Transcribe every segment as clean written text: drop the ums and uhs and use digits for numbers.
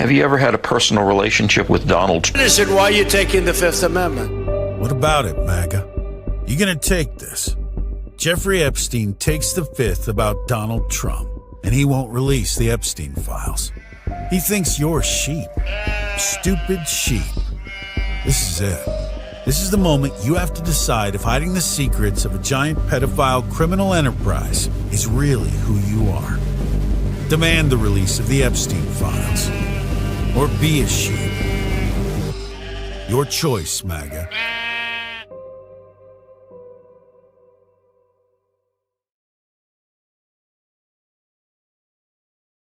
Have you ever had a personal relationship with Donald Trump? Listen, why are you taking the Fifth Amendment? What about it, MAGA? You gonna take this? Jeffrey Epstein takes the fifth about Donald Trump, and he won't release the Epstein files. He thinks you're sheep. Stupid sheep. This is it. This is the moment you have to decide if hiding the secrets of a giant pedophile criminal enterprise is really who you are. Demand the release of the Epstein files. Or be a sheep. Your choice, MAGA.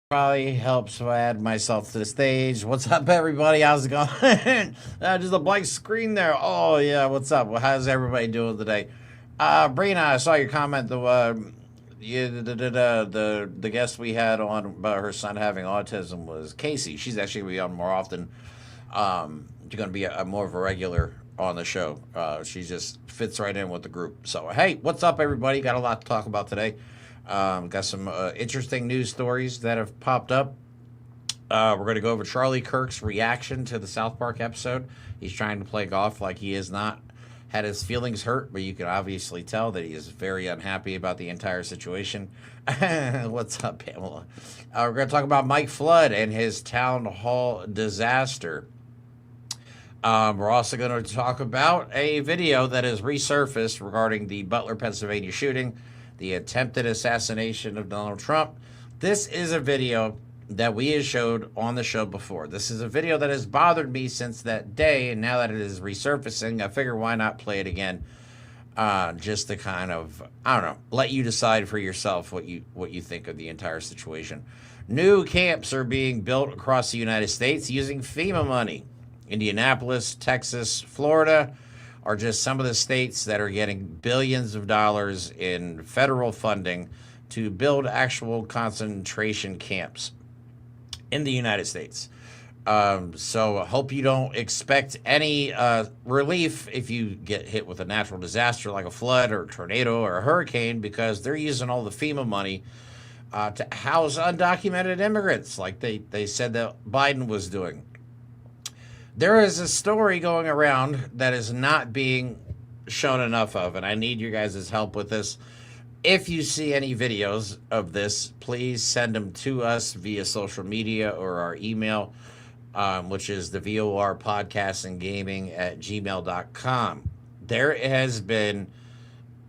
Probably helps if I add myself to the stage. What's up, everybody? How's it going? Just a blank screen there. Oh, yeah, what's up? Well, how's everybody doing today? Brina, I saw your comment. The guest we had on about her son having autism was Casey. She's actually going to be on more often. She's going to be more of a regular on the show. She just fits right in with the group. So, hey, what's up, everybody? Got a lot to talk about today. Got some interesting news stories that have popped up. We're going to go over Charlie Kirk's reaction to the South Park episode. He's trying to play golf like he has not had his feelings hurt, but you can obviously tell that he is very unhappy about the entire situation. What's up, Pamela? We're going to talk about Mike Flood and his town hall disaster. We're also going to talk about a video that has resurfaced regarding the Butler, Pennsylvania shooting, the attempted assassination of Donald Trump. This is a video that we have showed on the show before. This is a video that has bothered me since that day, and now that it is resurfacing, I figure why not play it again, just to kind of, I don't know, let you decide for yourself what you think of the entire situation. New camps are being built across the United States using FEMA money. Indianapolis, Texas, Florida are just some of the states that are getting billions of dollars in federal funding to build actual concentration camps in the United States. So I hope you don't expect any relief if you get hit with a natural disaster like a flood or a tornado or a hurricane, because they're using all the FEMA money to house undocumented immigrants like they said that Biden was doing. There is a story going around that is not being shown enough of, and I need you guys' help with this. If you see any videos of this, please send them to us via social media or our email, which is the VOR podcast and gaming at gmail.com. There has been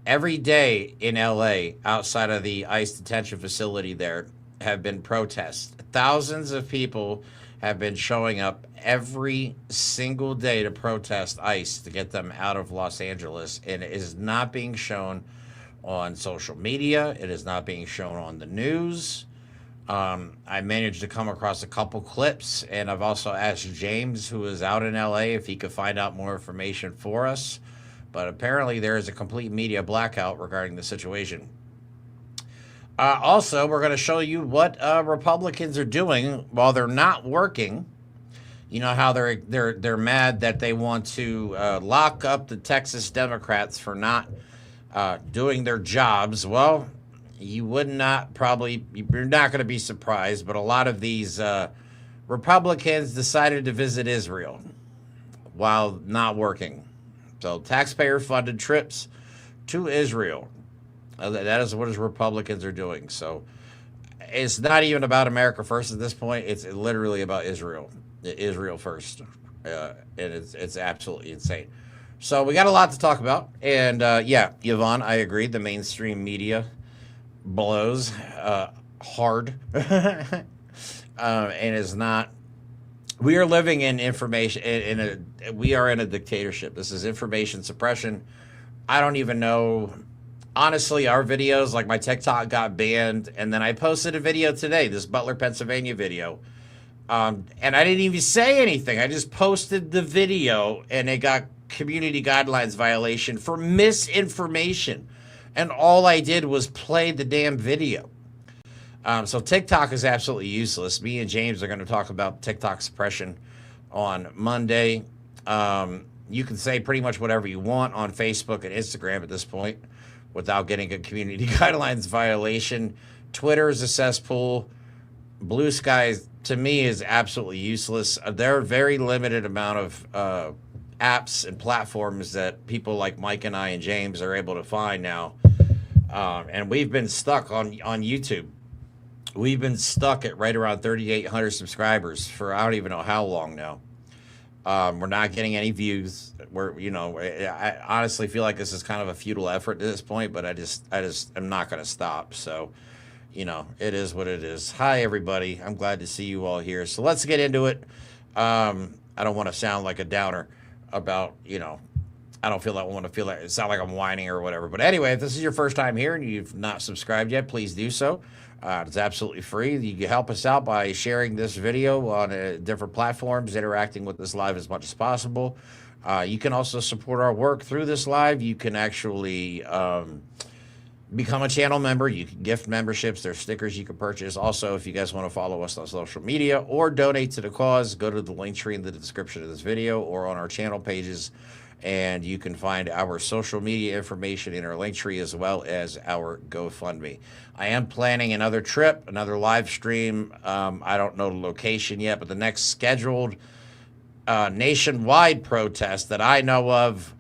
every day in LA, outside of the ICE detention facility there, have been protests. Thousands of people have been showing up every single day to protest ICE to get them out of Los Angeles, and it is not being shown on social media. It is not being shown on the news. I managed to come across a couple clips, and I've also asked James, who is out in LA, if he could find out more information for us, but apparently there is a complete media blackout regarding the situation. Also, we're going to show you what Republicans are doing while they're not working. You know how they're mad that they want to lock up the Texas Democrats for not doing their jobs. Well, you're not going to be surprised, but a lot of these Republicans decided to visit Israel while not working. So taxpayer-funded trips to Israel. That is what Republicans are doing. So it's not even about America first at this point. It's literally about Israel. Israel first. And it's absolutely insane. So we got a lot to talk about. And yeah, Yvonne, I agree. The mainstream media blows hard. And is not. We are living in information. We are in a dictatorship. This is information suppression. I don't even know. Honestly, our videos, like my TikTok got banned, and then I posted a video today, this Butler, Pennsylvania video, and I didn't even say anything. I just posted the video, and it got community guidelines violation for misinformation, and all I did was play the damn video. So TikTok is absolutely useless. Me and James are going to talk about TikTok suppression on Monday. You can say pretty much whatever you want on Facebook and Instagram at this point without getting a community guidelines violation. Twitter is a cesspool. Blue Sky to me is absolutely useless. There are very limited amount of apps and platforms that people like Mike and I and James are able to find now. And we've been stuck on YouTube. We've been stuck at right around 3,800 subscribers for I don't even know how long now. We're not getting any views. I honestly feel like this is kind of a futile effort at this point, but I just am not going to stop. So, it is what it is. Hi, everybody. I'm glad to see you all here. So let's get into it. I don't want to sound like a downer about, I don't want to feel like it sound like I'm whining or whatever. But anyway, if this is your first time here and you've not subscribed yet, please do so. It's absolutely free. You can help us out by sharing this video on different platforms, interacting with this live as much as possible. You can also support our work through this live. You can actually become a channel member. You can gift memberships. There's stickers you can purchase. Also, if you guys want to follow us on social media or donate to the cause, go to the link tree in the description of this video or on our channel pages. And you can find our social media information in our link tree as well as our GoFundMe. I am planning another trip, another live stream. I don't know the location yet, but the next scheduled nationwide protest that I know of,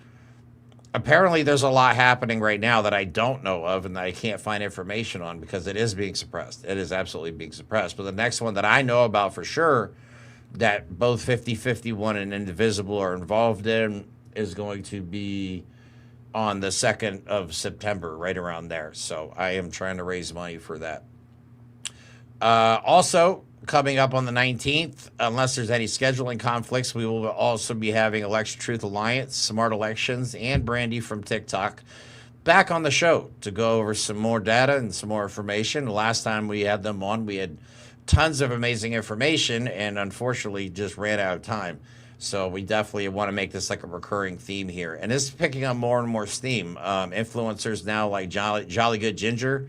apparently there's a lot happening right now that I don't know of and that I can't find information on because it is being suppressed. It is absolutely being suppressed. But the next one that I know about for sure that both 5051 and Indivisible are involved in is going to be on the 2nd of September, right around there. So I am trying to raise money for that. Also, coming up on the 19th, unless there's any scheduling conflicts, we will also be having Election Truth Alliance, Smart Elections, and Brandy from TikTok back on the show to go over some more data and some more information. The last time we had them on, we had tons of amazing information and unfortunately just ran out of time. So we definitely want to make this like a recurring theme here. And this is picking up more and more steam. Influencers now like Jolly Good Ginger,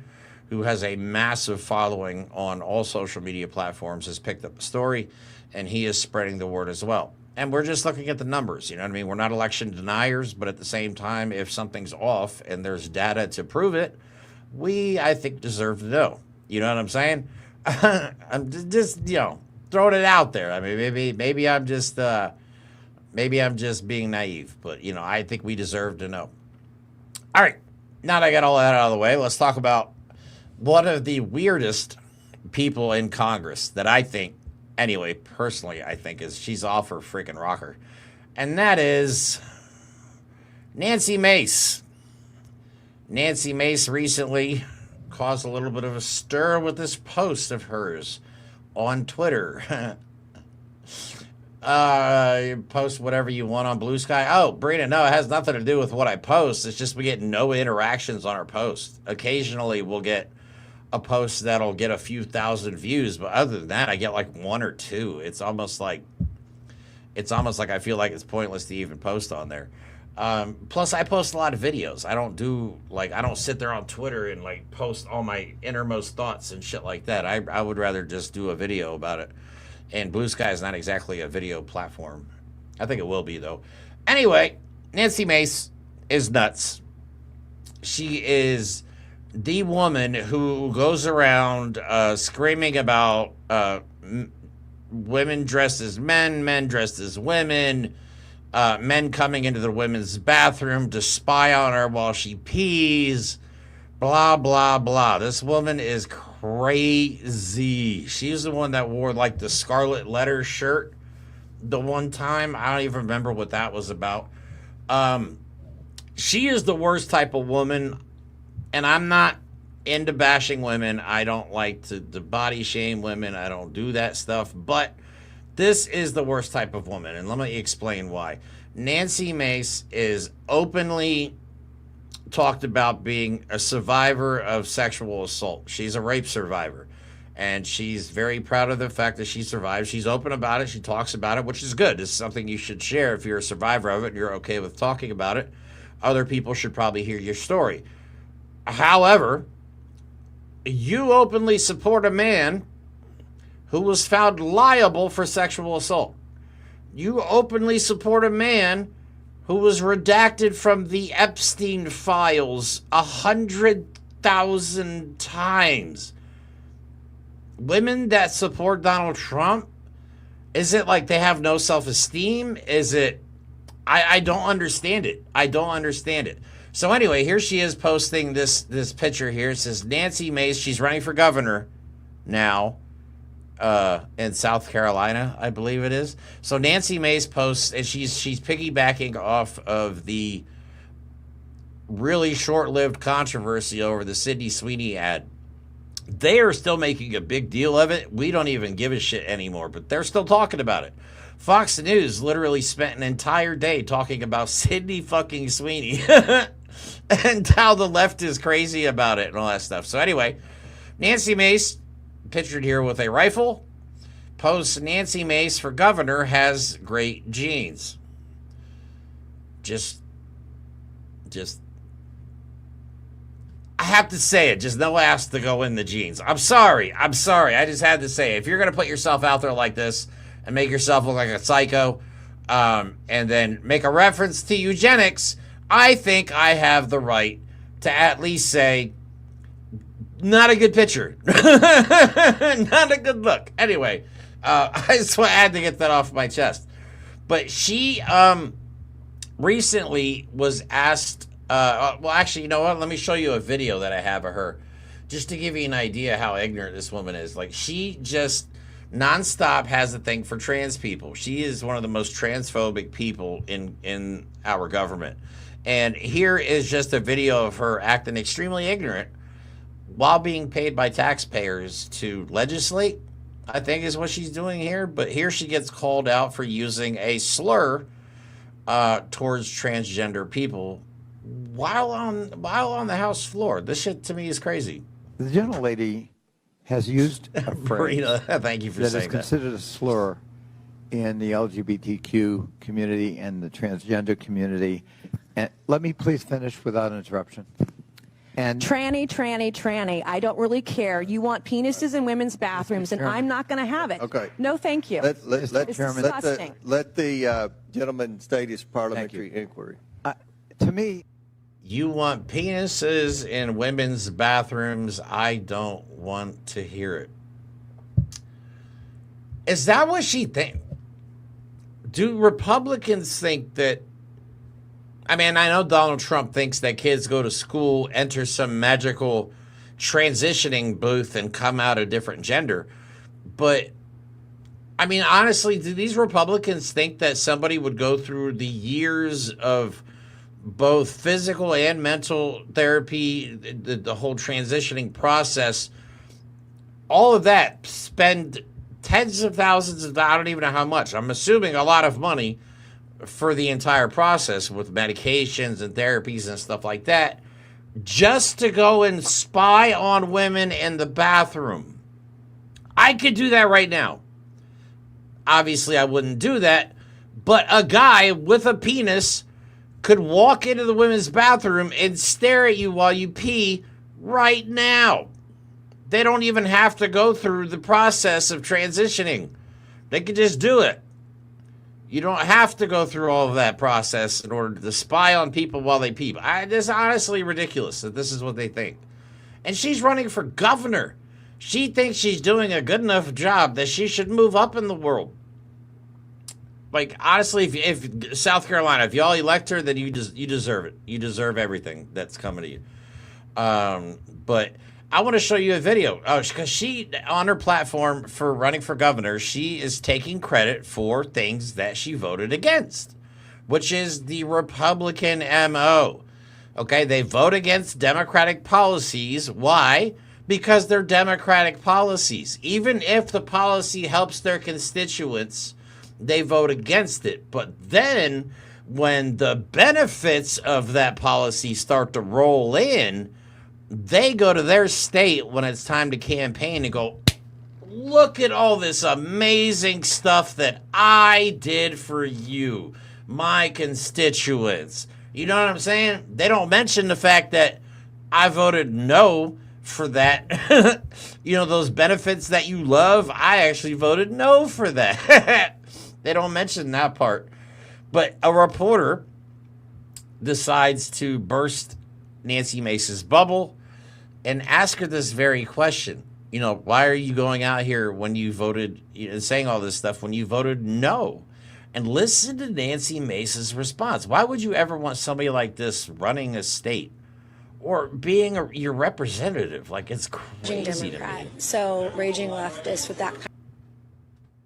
who has a massive following on all social media platforms, has picked up the story, and he is spreading the word as well. And we're just looking at the numbers, you know what I mean? We're not election deniers, but at the same time, if something's off and there's data to prove it, I think, deserve to know. You know what I'm saying? I'm just, throwing it out there. I mean, maybe I'm just being naive, but I think we deserve to know. All right, now that I got all that out of the way, let's talk about one of the weirdest people in Congress that I think, anyway, personally, I think she's off her freaking rocker, and that is Nancy Mace. Nancy Mace recently caused a little bit of a stir with this post of hers on Twitter. You post whatever you want on Blue Sky. Oh, Brina, no, it has nothing to do with what I post. It's just we get no interactions on our post. Occasionally we'll get a post that'll get a few thousand views, but other than that, I get like one or two. It's almost like I feel like it's pointless to even post on there. Plus, I post a lot of videos. I don't sit there on Twitter and like post all my innermost thoughts and shit like that. I would rather just do a video about it. And Blue Sky is not exactly a video platform. I think it will be, though. Anyway, Nancy Mace is nuts. She is the woman who goes around screaming about women dressed as men, men dressed as women, men coming into the women's bathroom to spy on her while she pees, blah, blah, blah. This woman is crazy. She's the one that wore like the Scarlet Letter shirt the one time. I don't even remember what that was about. She is the worst type of woman, and I'm not into bashing women. I don't like to body shame women. I don't do that stuff, but this is the worst type of woman, and let me explain why. Nancy Mace is openly talked about being a survivor of sexual assault. She's a rape survivor, and she's very proud of the fact that she survived. She's open about it. She talks about it, which is good. It's something you should share if you're a survivor of it and you're okay with talking about it. Other people should probably hear your story. However, you openly support a man who was found liable for sexual assault. You openly support a man who was redacted from the Epstein files 100,000 times. women that support Donald Trump, is it like they have no self-esteem? Is it, I don't understand it. I don't understand it. So anyway, here she is posting this picture here. It says Nancy Mace, she's running for governor now in South Carolina, I believe it is. So Nancy Mace posts, and she's piggybacking off of the really short-lived controversy over the Sydney Sweeney ad. They are still making a big deal of it. We don't even give a shit anymore, but they're still talking about it. Fox News literally spent an entire day talking about Sydney fucking Sweeney and how the left is crazy about it and all that stuff. So anyway, Nancy Mace, pictured here with a rifle, posts Nancy Mace for governor has great genes. Just I have to say it. Just no ass to go in the jeans. I'm sorry. I just had to say it. If you're going to put yourself out there like this and make yourself look like a psycho, and then make a reference to eugenics, I think I have the right to at least say, not a good picture. Not a good look. Anyway, I just had to get that off my chest. But she recently was asked, well, actually, you know what? Let me show you a video that I have of her, just to give you an idea how ignorant this woman is. Like, she just nonstop has a thing for trans people. She is one of the most transphobic people in our government. And here is just a video of her acting extremely ignorant while being paid by taxpayers to legislate, I think is what she's doing here. But here she gets called out for using a slur towards transgender people while on the House floor. This shit to me is crazy. The gentlelady has used a phrase Marina, thank you for that saying is considered a slur in the LGBTQ community and the transgender community. And let me please finish without interruption. And Tranny. I don't really care. You want penises in women's bathrooms, and I'm not going to have it. Okay. No, thank you. Let It's disgusting. let the gentleman state his parliamentary inquiry. to me, You want penises in women's bathrooms? I don't want to hear it. Is that what she thinks? Do Republicans think that? I mean, I know Donald Trump thinks that kids go to school, enter some magical transitioning booth, and come out a different gender. But, I mean, honestly, do these Republicans think that somebody would go through the years of both physical and mental therapy, the whole transitioning process, all of that, spend tens of thousands of, I don't even know how much, I'm assuming a lot of money for the entire process with medications and therapies and stuff like that, just to go and spy on women in the bathroom? I could do that right now. Obviously, I wouldn't do that, but a guy with a penis could walk into the women's bathroom and stare at you while you pee right now. They don't even have to go through the process of transitioning. They could just do it. You don't have to go through all of that process in order to spy on people while they pee. It's honestly ridiculous that this is what they think. And she's running for governor. She thinks she's doing a good enough job that she should move up in the world. Like, honestly, if South Carolina, if y'all elect her, then you deserve it. You deserve everything that's coming to you. But I want to show you a video. Because she, on her platform for running for governor, she is taking credit for things that she voted against, which is the Republican MO. Okay, they vote against Democratic policies. Why? Because they're Democratic policies. Even if the policy helps their constituents, they vote against it. But then when the benefits of that policy start to roll in, they go to their state when it's time to campaign and go, look at all this amazing stuff that I did for you, my constituents. You know what I'm saying? They don't mention the fact that I voted no for that. You know, those benefits that you love, I actually voted no for that. They don't mention that part. But a reporter decides to burst Nancy Mace's bubble and ask her this very question. You know, why are you going out here when you voted, saying all this stuff when you voted no? And listen to Nancy Mace's response. Why would you ever want somebody like this running a state or being your representative? Like, it's crazy to me. So raging leftist with that kind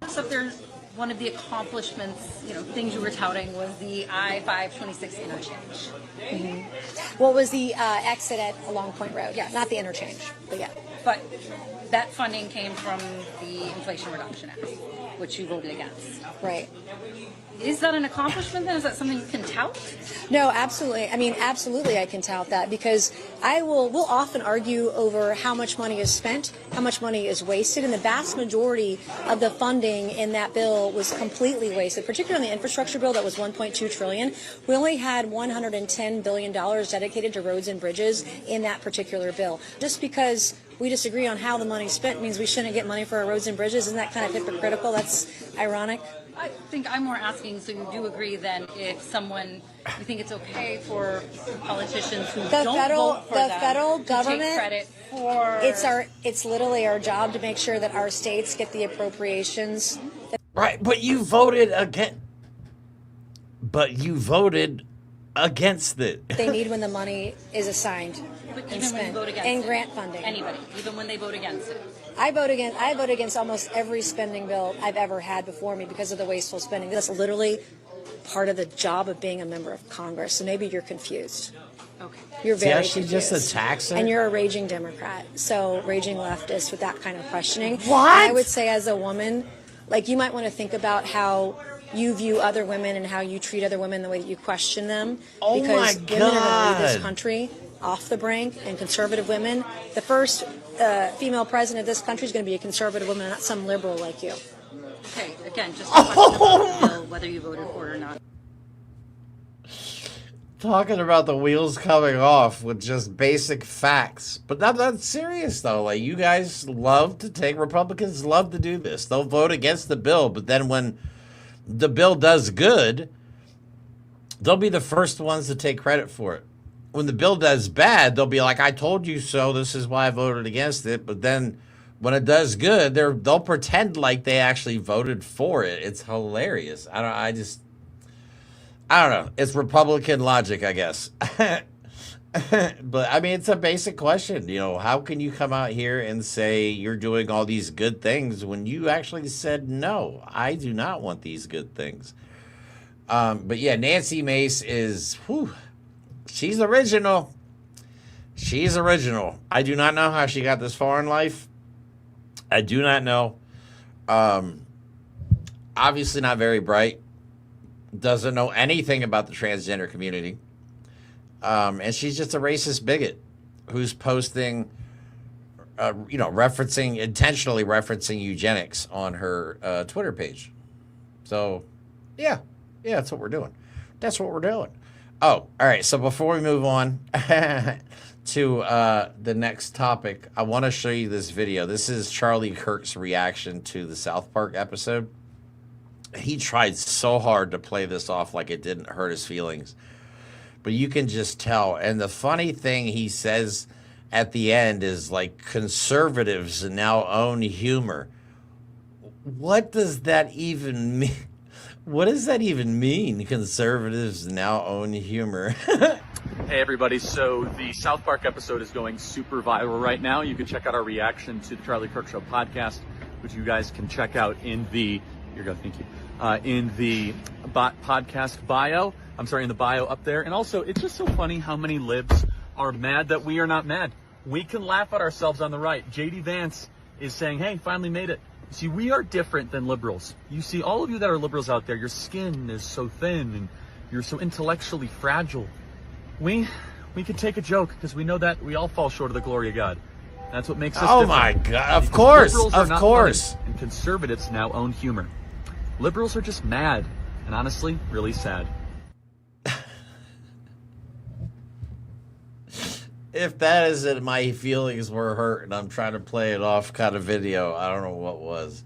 So there's one of the accomplishments, things you were touting was the I-526 interchange. What was the exit at Long Point Road? Yeah, not the interchange, but yeah. But that funding came from the Inflation Reduction Act, which you voted against. Right. Is that an accomplishment then? Is that something you can tout? No, absolutely. I mean, absolutely I can tout that because we'll often argue over how much money is spent, how much money is wasted, and the vast majority of the funding in that bill was completely wasted, particularly on the infrastructure bill that was $1.2 trillion. We only had $110 billion dedicated to roads and bridges in that particular bill. Just because we disagree on how the money's spent means we shouldn't get money for our roads and bridges. Isn't that kind of hypocritical? That's ironic. I think I'm more asking, so you do agree then if you think it's okay for politicians who don't vote for them federal government, to take credit for... It's literally our job to make sure that our states get the appropriations. Right, but you voted against... against it. They need when the money is assigned But and even when you spent, vote against and it, grant funding. anybody, even when they vote against it. I vote against almost every spending bill I've ever had before me because of the wasteful spending. That's literally part of the job of being a member of Congress. So maybe you're confused. Okay. You're very actually confused. just attacks her? And you're a raging Democrat. So raging leftist with that kind of questioning. What? And I would say as a woman, like you might want to think about how you view other women and how you treat other women, the way that you question them. Oh because my women are going to lead this God. country off the brink, and conservative women. The first female president of this country is going to be a conservative woman, not some liberal like you. Okay, again, just a question about the bill, whether you voted for it or not. Talking about the wheels coming off with just basic facts. But that's serious, though. Like, you guys Republicans love to do this. They'll vote against the bill, but then when the bill does good, they'll be the first ones to take credit for it. When the bill does bad, they'll be like, I told you so, this is why I voted against it. But then when it does good, they'll pretend like they actually voted for it. It's hilarious. I don't know. It's Republican logic, I guess. But I mean, it's a basic question. How can you come out here and say you're doing all these good things when you actually said, no, I do not want these good things? But yeah, Nancy Mace is, she's original. She's original. I do not know how she got this far in life. I do not know. Obviously not very bright. Doesn't know anything about the transgender community. And she's just a racist bigot who's posting, intentionally referencing eugenics on her Twitter page. So, yeah, that's what we're doing. That's what we're doing. Oh, all right. So before we move on to the next topic, I want to show you this video. This is Charlie Kirk's reaction to the South Park episode. He tried so hard to play this off like it didn't hurt his feelings. But you can just tell. And the funny thing he says at the end is like, conservatives now own humor. What does that even mean? What does that even mean? Conservatives now own humor. Hey everybody, so the South Park episode is going super viral right now. You can check out our reaction to the Charlie Kirk Show podcast, which you guys can check out in the, in the podcast bio. I'm sorry, in the bio up there. And also, it's just so funny how many libs are mad that we are not mad. We can laugh at ourselves on the right. J.D. Vance is saying, hey, finally made it. See, we are different than liberals. You see, all of you that are liberals out there, your skin is so thin and you're so intellectually fragile. We could take a joke because we know that we all fall short of the glory of God. That's what makes us different. My God, of course, Liberals are funny, and conservatives now own humor. Liberals are just mad and honestly, really sad. If that isn't my feelings were hurt and I'm trying to play it off kind of video, I don't know what was.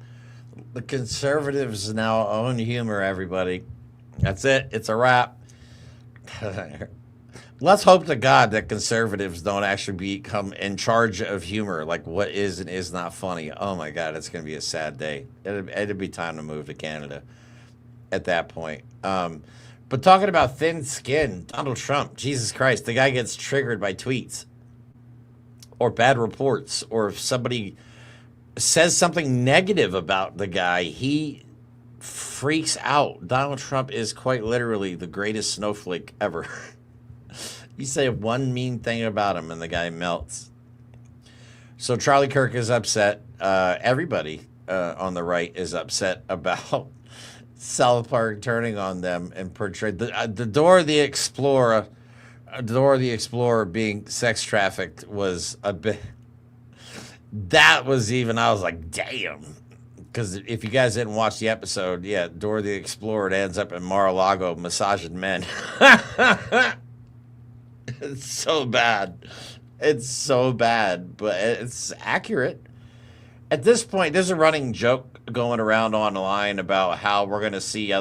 The conservatives now own humor, everybody. That's it. It's a wrap. Let's hope to God that conservatives don't actually become in charge of humor, like what is and is not funny. Oh my God, it's going to be a sad day. It'd be time to move to Canada at that point. But talking about thin skin, Donald Trump, Jesus Christ, the guy gets triggered by tweets or bad reports, or if somebody says something negative about the guy, he freaks out. Donald Trump is quite literally the greatest snowflake ever. You say one mean thing about him and the guy melts. So Charlie Kirk is upset. Everybody on the right is upset about South Park turning on them and portrayed the Dora the Explorer. Dora the Explorer being sex trafficked was a bit. That was even. I was like, damn. Because if you guys didn't watch the episode, yeah, Dora the Explorer ends up in Mar-a-Lago massaging men. It's so bad. It's so bad, but it's accurate. At this point, there's a running joke going around online about how we're going to see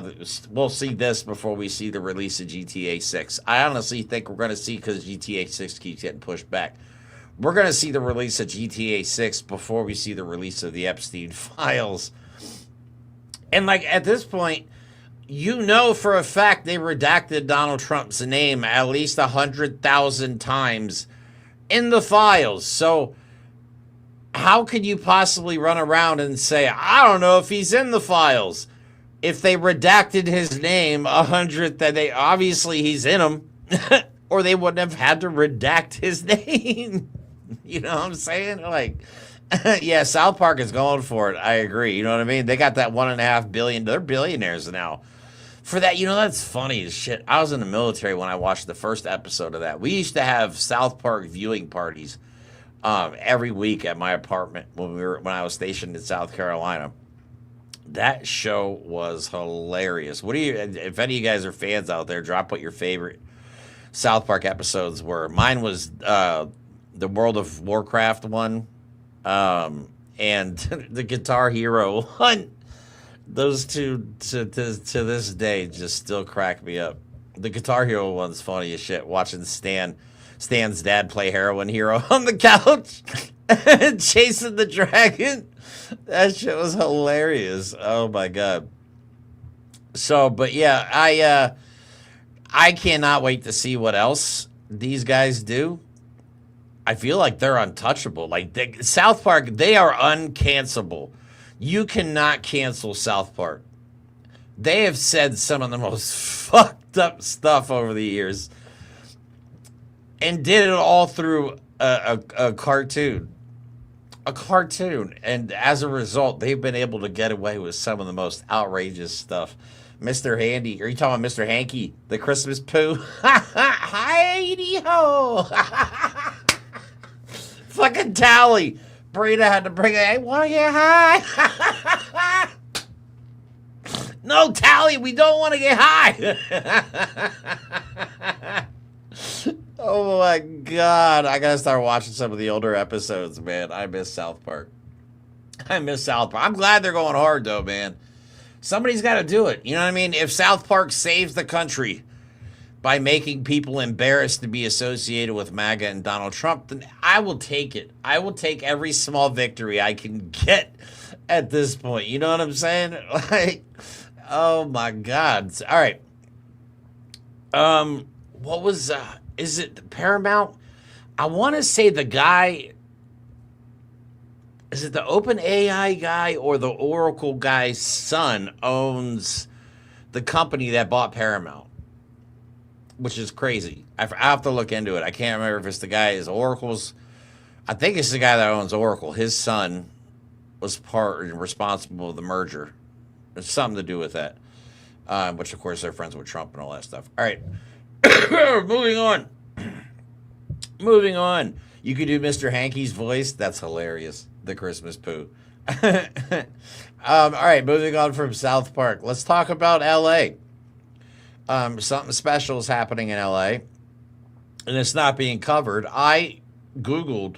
we'll see this before we see the release of GTA 6. I honestly think we're going to see, because GTA 6 keeps getting pushed back, we're going to see the release of GTA 6 before we see the release of the Epstein files. And like at this point, you know for a fact they redacted Donald Trump's name at least 100,000 times in the files. So how could you possibly run around and say, I don't know if he's in the files? If they redacted his name 100, that they obviously he's in them, or they wouldn't have had to redact his name. You know what I'm saying? Like, yeah, South Park is going for it. I agree. You know what I mean? They got that $1.5 billion. They're billionaires now. For that, you know, that's funny as shit. I was in the military when I watched the first episode of that. We used to have South Park viewing parties every week at my apartment when I was stationed in South Carolina. That show was hilarious. What do you? If any of you guys are fans out there, drop what your favorite South Park episodes were. Mine was the World of Warcraft one, and the Guitar Hero one. Those two to this day just still crack me up. The Guitar Hero one's funny as shit. Watching Stan's dad play Heroin Hero on the couch and chasing the dragon. That shit was hilarious. Oh my God. So, but yeah, I cannot wait to see what else these guys do. I feel like they're untouchable. Like South Park, they are uncancelable. You cannot cancel South Park. They have said some of the most fucked up stuff over the years and did it all through a cartoon. A cartoon. And as a result, they've been able to get away with some of the most outrageous stuff. Mr. Handy, are you talking about Mr. Hanky, the Christmas poo? Hi-dee-ho! Fucking Tally. Brita had to bring it. Hey, want to get high? No, Tally, we don't want to get high. Oh my God. I got to start watching some of the older episodes, man. I miss South Park. I'm glad they're going hard, though, man. Somebody's got to do it. You know what I mean? If South Park saves the country by making people embarrassed to be associated with MAGA and Donald Trump, then I will take it. I will take every small victory I can get at this point. You know what I'm saying? Like, oh my God. All right. What was, is it Paramount? I want to say the guy, is it the OpenAI guy or the Oracle guy's son owns the company that bought Paramount? Which is crazy. I have to look into it. I can't remember if it's the guy is Oracle's. I think it's the guy that owns Oracle. His son was responsible for the merger. There's something to do with that. Which, of course, they're friends with Trump and all that stuff. All right. Moving on. Moving on. You could do Mr. Hanky's voice. That's hilarious. The Christmas poo. All right. Moving on from South Park. Let's talk about L.A. Something special is happening in LA, and it's not being covered. I Googled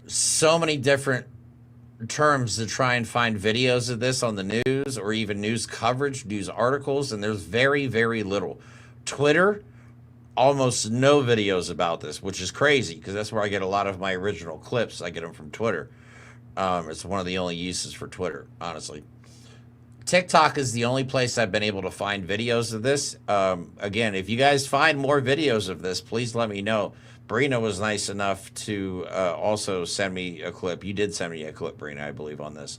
so many different terms to try and find videos of this on the news or even news coverage, news articles, and there's very, very little. Twitter almost no videos about this, which is crazy because that's where I get a lot of my original clips. I get them from Twitter. It's one of the only uses for Twitter, honestly. TikTok is the only place I've been able to find videos of this. Again, if you guys find more videos of this, please let me know. Brina was nice enough to also send me a clip. You did send me a clip, Brina, I believe, on this.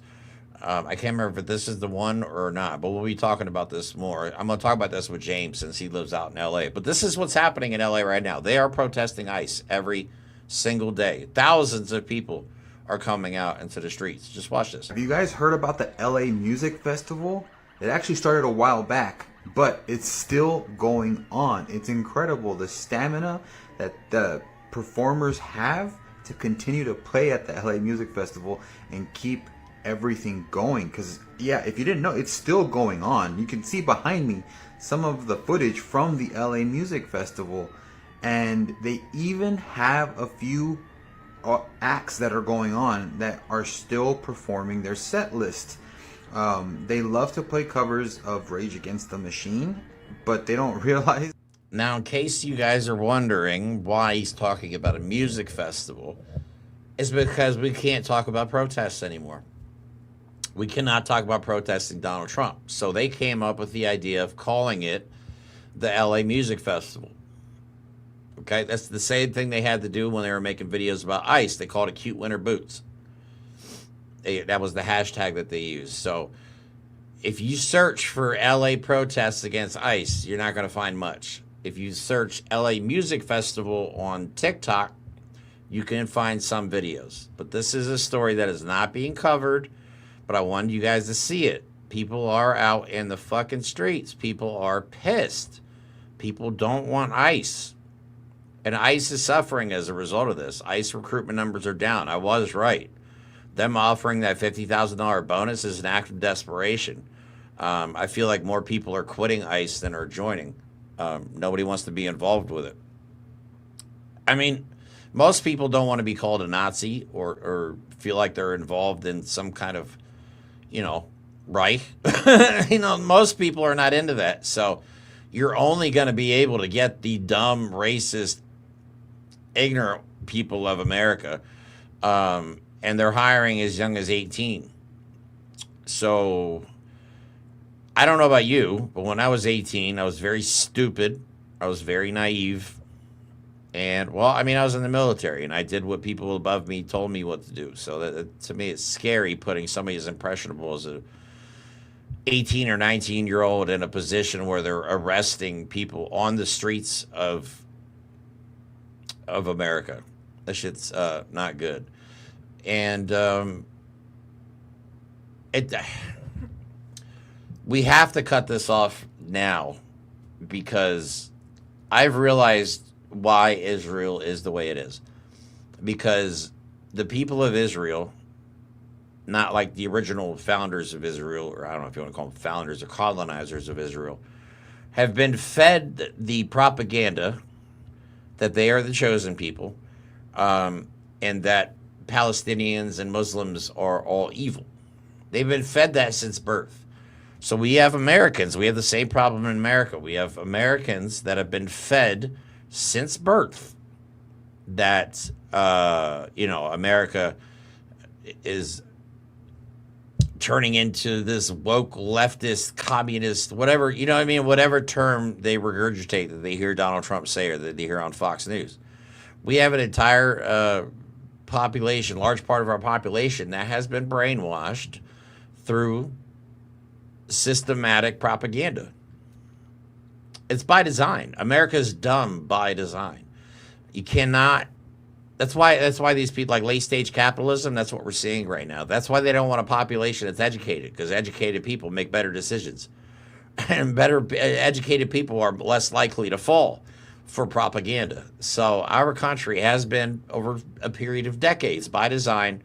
I can't remember if this is the one or not, but we'll be talking about this more. I'm going to talk about this with James since he lives out in L.A. But this is what's happening in L.A. right now. They are protesting ICE every single day. Thousands of people are coming out into the streets. Just watch this. Have you guys heard about the LA Music Festival? It actually started a while back, but it's still going on. It's incredible the stamina that the performers have to continue to play at the LA Music Festival and keep everything going. Because, yeah, if you didn't know, it's still going on. You can see behind me some of the footage from the LA Music Festival, and they even have a few acts that are going on that are still performing their set list. They love to play covers of Rage Against the Machine, but they don't realize. Now, in case you guys are wondering why he's talking about a music festival, it's because we can't talk about protests anymore. We cannot talk about protesting Donald Trump. So they came up with the idea of calling it the LA Music Festival. Okay, that's the same thing they had to do when they were making videos about ICE. They called it Cute Winter Boots. That was the hashtag that they used. So if you search for LA protests against ICE, you're not going to find much. If you search LA Music Festival on TikTok, you can find some videos. But this is a story that is not being covered, but I wanted you guys to see it. People are out in the fucking streets. People are pissed. People don't want ICE. And ICE is suffering as a result of this. ICE recruitment numbers are down. I was right. Them offering that $50,000 bonus is an act of desperation. I feel like more people are quitting ICE than are joining. Nobody wants to be involved with it. I mean, most people don't want to be called a Nazi or feel like they're involved in some kind of, Reich. Most people are not into that. So you're only going to be able to get the dumb, racist, ignorant people of America, and they're hiring as young as 18. So I don't know about you, but when I was 18, I was very stupid. I was very naive. And, I was in the military, and I did what people above me told me what to do. So that, to me, it's scary putting somebody as impressionable as a 18 or 19-year-old in a position where they're arresting people on the streets of America. That shit's not good. And we have to cut this off now because I've realized why Israel is the way it is. Because the people of Israel, not like the original founders of Israel, or I don't know if you want to call them founders or colonizers of Israel, have been fed the propaganda that they are the chosen people, and that Palestinians and Muslims are all evil. They've been fed that since birth. So we have Americans. We have the same problem in America. We have Americans that have been fed since birth that, America is turning into this woke, leftist, communist, whatever, whatever term they regurgitate that they hear Donald Trump say or that they hear on Fox News. We have an entire population, large part of our population, that has been brainwashed through systematic propaganda. It's by design. America's dumb by design. You cannot. That's why these people, like late stage capitalism, that's what we're seeing right now. That's why they don't want a population that's educated, because educated people make better decisions. And better educated people are less likely to fall for propaganda. So our country has been, over a period of decades, by design,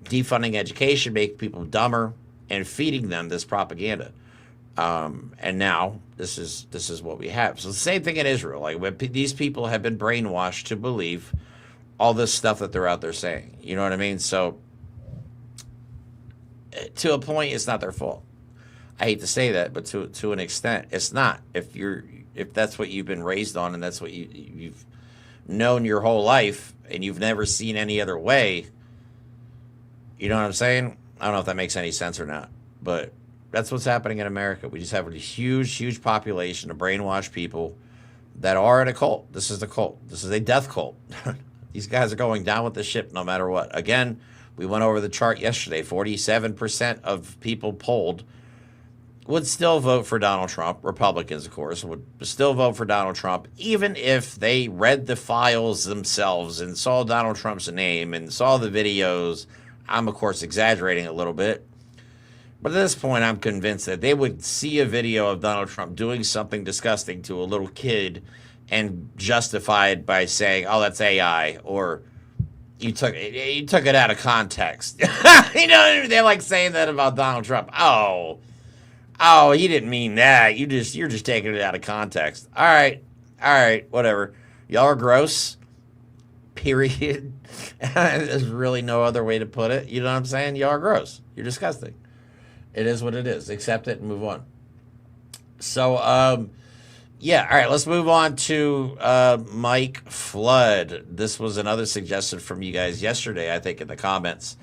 defunding education, making people dumber, and feeding them this propaganda. And now this is what we have. So the same thing in Israel. Like these people have been brainwashed to believe all this stuff that they're out there saying. You know what I mean? So to a point, it's not their fault. I hate to say that, but to an extent, it's not. If that's what you've been raised on and that's what you've known your whole life and you've never seen any other way, you know what I'm saying? I don't know if that makes any sense or not, but that's what's happening in America. We just have a huge population of brainwashed people that are in a cult. This is the cult. This is a death cult. These guys are going down with the ship no matter what. Again, we went over the chart yesterday. 47% of people polled would still vote for Donald Trump. Republicans, of course, would still vote for Donald Trump, even if they read the files themselves and saw Donald Trump's name and saw the videos. I'm, of course, exaggerating a little bit. But at this point, I'm convinced that they would see a video of Donald Trump doing something disgusting to a little kid and justify it by saying, oh, that's AI, or you took it out of context. You know, they're like saying that about Donald Trump. Oh, he didn't mean that. You're just taking it out of context. All right, whatever. Y'all are gross. Period. There's really no other way to put it. You know what I'm saying? Y'all are gross. You're disgusting. It is what it is. Accept it and move on. So, yeah. All right, let's move on to Mike Flood. This was another suggestion from you guys yesterday, I think, in the comments.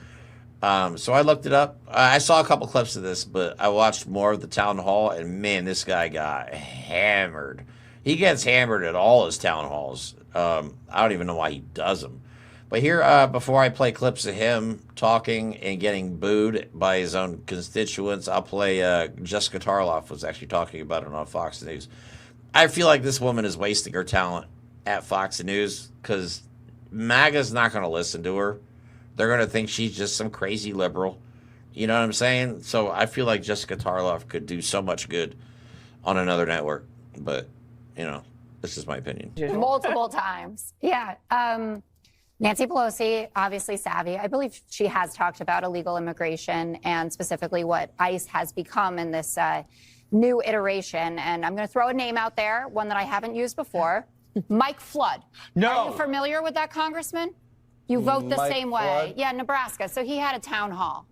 So I looked it up. I saw a couple clips of this, but I watched more of the town hall, and man, this guy got hammered. He gets hammered at all his town halls. I don't even know why he does them. But here, before I play clips of him talking and getting booed by his own constituents, I'll play Jessica Tarloff was actually talking about it on Fox News. I feel like this woman is wasting her talent at Fox News because MAGA's not going to listen to her. They're going to think she's just some crazy liberal. You know what I'm saying? So I feel like Jessica Tarloff could do so much good on another network. But, you know, this is my opinion. Multiple times. Yeah. Nancy Pelosi, obviously savvy. I believe she has talked about illegal immigration and specifically what ICE has become in this new iteration. And I'm going to throw a name out there, one that I haven't used before. Mike Flood. No. Are you familiar with that, Congressman? You vote the Mike same way. Flood? Yeah, Nebraska. So he had a town hall.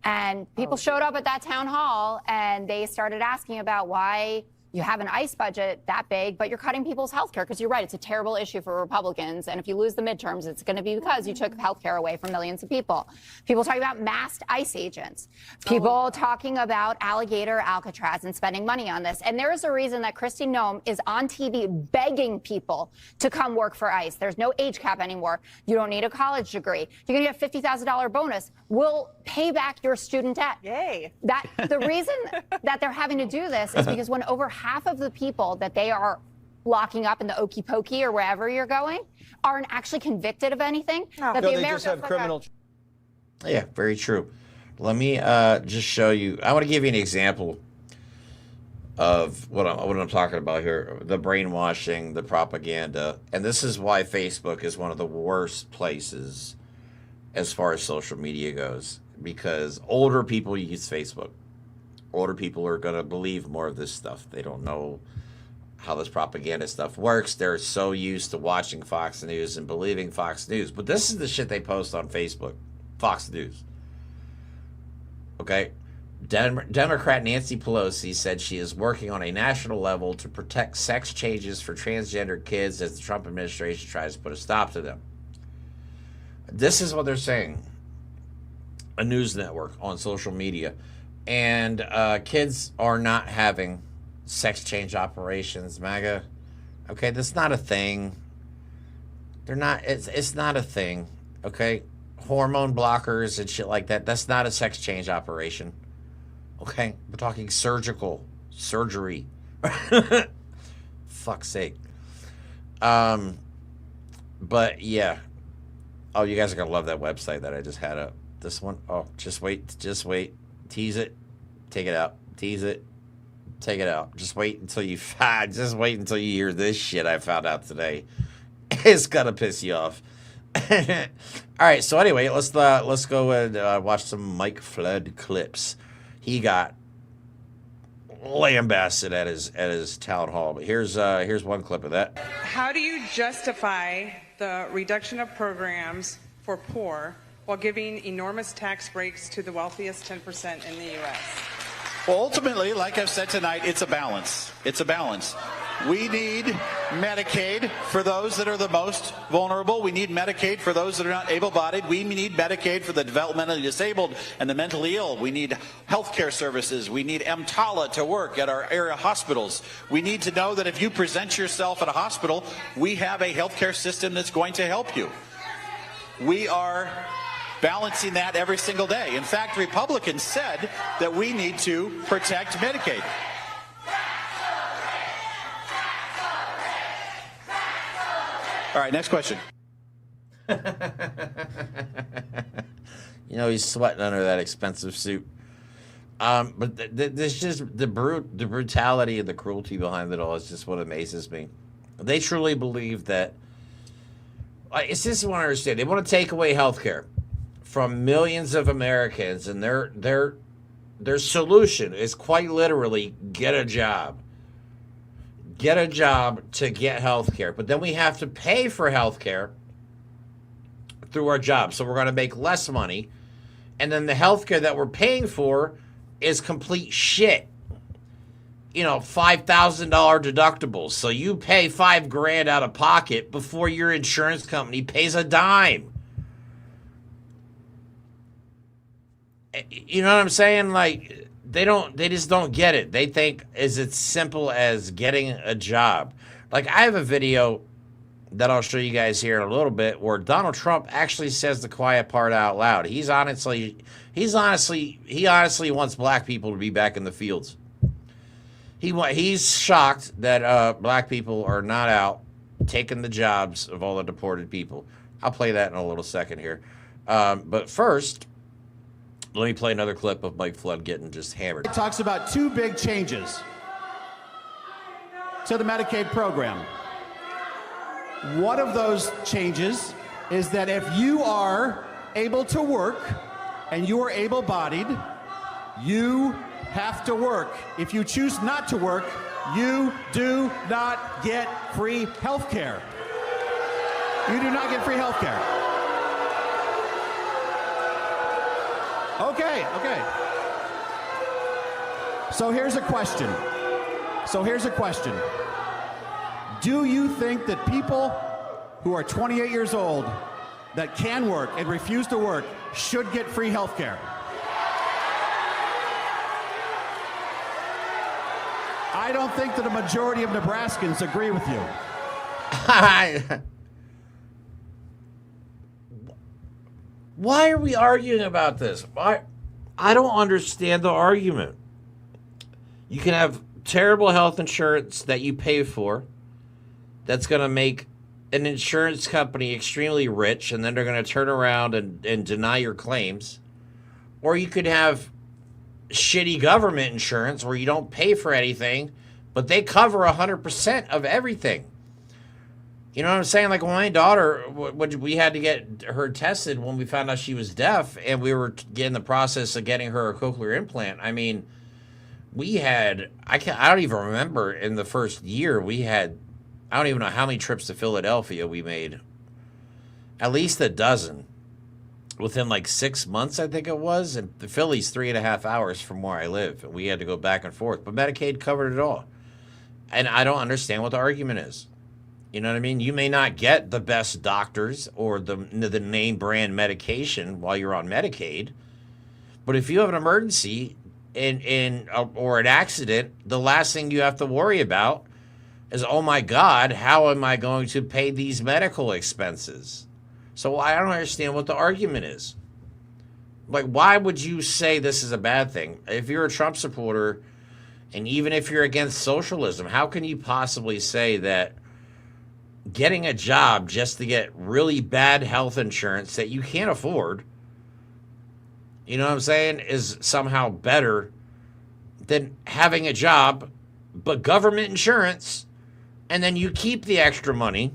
And people showed up at that town hall and they started asking about why you have an ICE budget that big, but you're cutting people's health care. Because you're right, it's a terrible issue for Republicans. And if you lose the midterms, it's going to be because you took health care away from millions of people. People talking about masked ICE agents. People talking about alligator Alcatraz and spending money on this. And there is a reason that Kristi Noem is on TV begging people to come work for ICE. There's no age cap anymore. You don't need a college degree. You're going to get a $50,000 bonus. We'll pay back your student debt. Yay. The reason that they're having to do this is because when over half of the people that they are locking up in the Okey Pokey or wherever you're going aren't actually convicted of anything. That they just have criminal. Yeah, very true. Let me just show you. I want to give you an example of what I'm talking about here. The brainwashing, the propaganda. And this is why Facebook is one of the worst places as far as social media goes. Because older people use Facebook. Older people are going to believe more of this stuff. They don't know how this propaganda stuff works. They're so used to watching Fox News and believing Fox News. But this is the shit they post on Facebook. Fox News. Okay? Democrat Nancy Pelosi said she is working on a national level to protect sex changes for transgender kids as the Trump administration tries to put a stop to them. This is what they're saying. A news network on social media. And kids are not having sex change operations, MAGA. Okay, that's not a thing. They're not, it's not a thing, okay? Hormone blockers and shit like that, that's not a sex change operation. Okay, we're talking surgery. Fuck's sake. But yeah. Oh, you guys are gonna love that website that I just had up. This one. Oh, just wait. Tease it. Take it out. Tease it. Take it out. Just wait until you hear this shit I found out today. It's gonna piss you off. All right. So anyway, let's go and watch some Mike Flood clips. He got lambasted at his town hall. But here's one clip of that. How do you justify the reduction of programs for poor while giving enormous tax breaks to the wealthiest 10% in the U.S.? Well, ultimately, like I've said tonight, it's a balance. It's a balance. We need Medicaid for those that are the most vulnerable. We need Medicaid for those that are not able-bodied. We need Medicaid for the developmentally disabled and the mentally ill. We need health care services. We need EMTALA to work at our area hospitals. We need to know that if you present yourself at a hospital, we have a health care system that's going to help you. We are balancing that every single day. In fact, Republicans said that we need to protect Medicaid. All right, next question. You know, he's sweating under that expensive suit. But there's just the brutality and the cruelty behind it all is just what amazes me. They truly believe that. It's just what I understand. They want to take away health care from millions of Americans, and their solution is quite literally get a job. Get a job to get health care. But then we have to pay for health care through our job. So we're going to make less money. And then the health care that we're paying for is complete shit. You know, $5,000 deductibles. So you pay $5,000 out of pocket before your insurance company pays a dime. You know what I'm saying? Like, they just don't get it. They think it's as simple as getting a job. Like, I have a video that I'll show you guys here in a little bit where Donald Trump actually says the quiet part out loud. He honestly wants black people to be back in the fields. He's shocked that black people are not out taking the jobs of all the deported people. I'll play that in a little second here. But first, let me play another clip of Mike Flood getting just hammered. It talks about two big changes to the Medicaid program. One of those changes is that if you are able to work and you are able-bodied, you have to work. If you choose not to work, you do not get free health care. You do not get free health care. Okay. So here's a question. Do you think that people who are 28 years old that can work and refuse to work should get free health care? I don't think that a majority of Nebraskans agree with you. Why are we arguing about this? I don't understand the argument. You can have terrible health insurance that you pay for that's going to make an insurance company extremely rich, and then they're going to turn around and deny your claims. Or you could have shitty government insurance where you don't pay for anything, but they cover 100% of everything. You know what I'm saying? Like, when my daughter, we had to get her tested when we found out she was deaf, and we were in the process of getting her a cochlear implant. I mean, we had, I don't even remember in the first year, I don't even know how many trips to Philadelphia we made. At least a dozen. Within like 6 months, I think it was. And the Philly's 3.5 hours from where I live. And we had to go back and forth. But Medicaid covered it all. And I don't understand what the argument is. You know what I mean? You may not get the best doctors or the name brand medication while you're on Medicaid. But if you have an emergency or an accident, the last thing you have to worry about is, oh my God, how am I going to pay these medical expenses? So I don't understand what the argument is. Like, why would you say this is a bad thing? If you're a Trump supporter, and even if you're against socialism, how can you possibly say that getting a job just to get really bad health insurance that you can't afford, you know what I'm saying, is somehow better than having a job but government insurance, and then you keep the extra money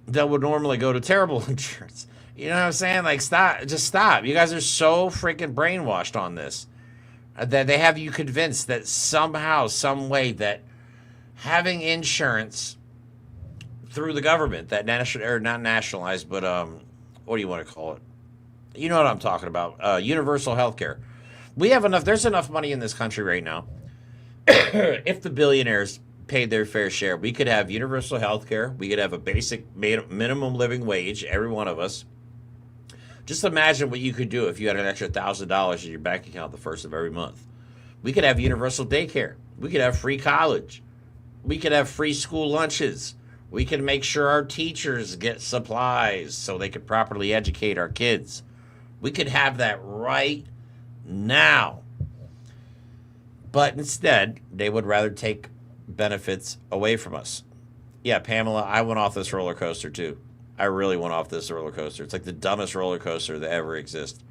that would normally go to terrible insurance? You know what I'm saying? Like, stop. You guys are so freaking brainwashed on this that they have you convinced that somehow, some way, that having insurance through the government, that not nationalized, but what do you want to call it? You know what I'm talking about? Universal health care. We have enough. There's enough money in this country right now. If the billionaires paid their fair share, we could have universal health care. We could have a basic minimum living wage, every one of us. Just imagine what you could do if you had an extra $1,000 in your bank account the first of every month. We could have universal daycare. We could have free college. We could have free school lunches. We could make sure our teachers get supplies so they could properly educate our kids. We could have that right now. But instead, they would rather take benefits away from us. Yeah, Pamela, I went off this roller coaster too. I really went off this roller coaster. It's like the dumbest roller coaster that ever exists.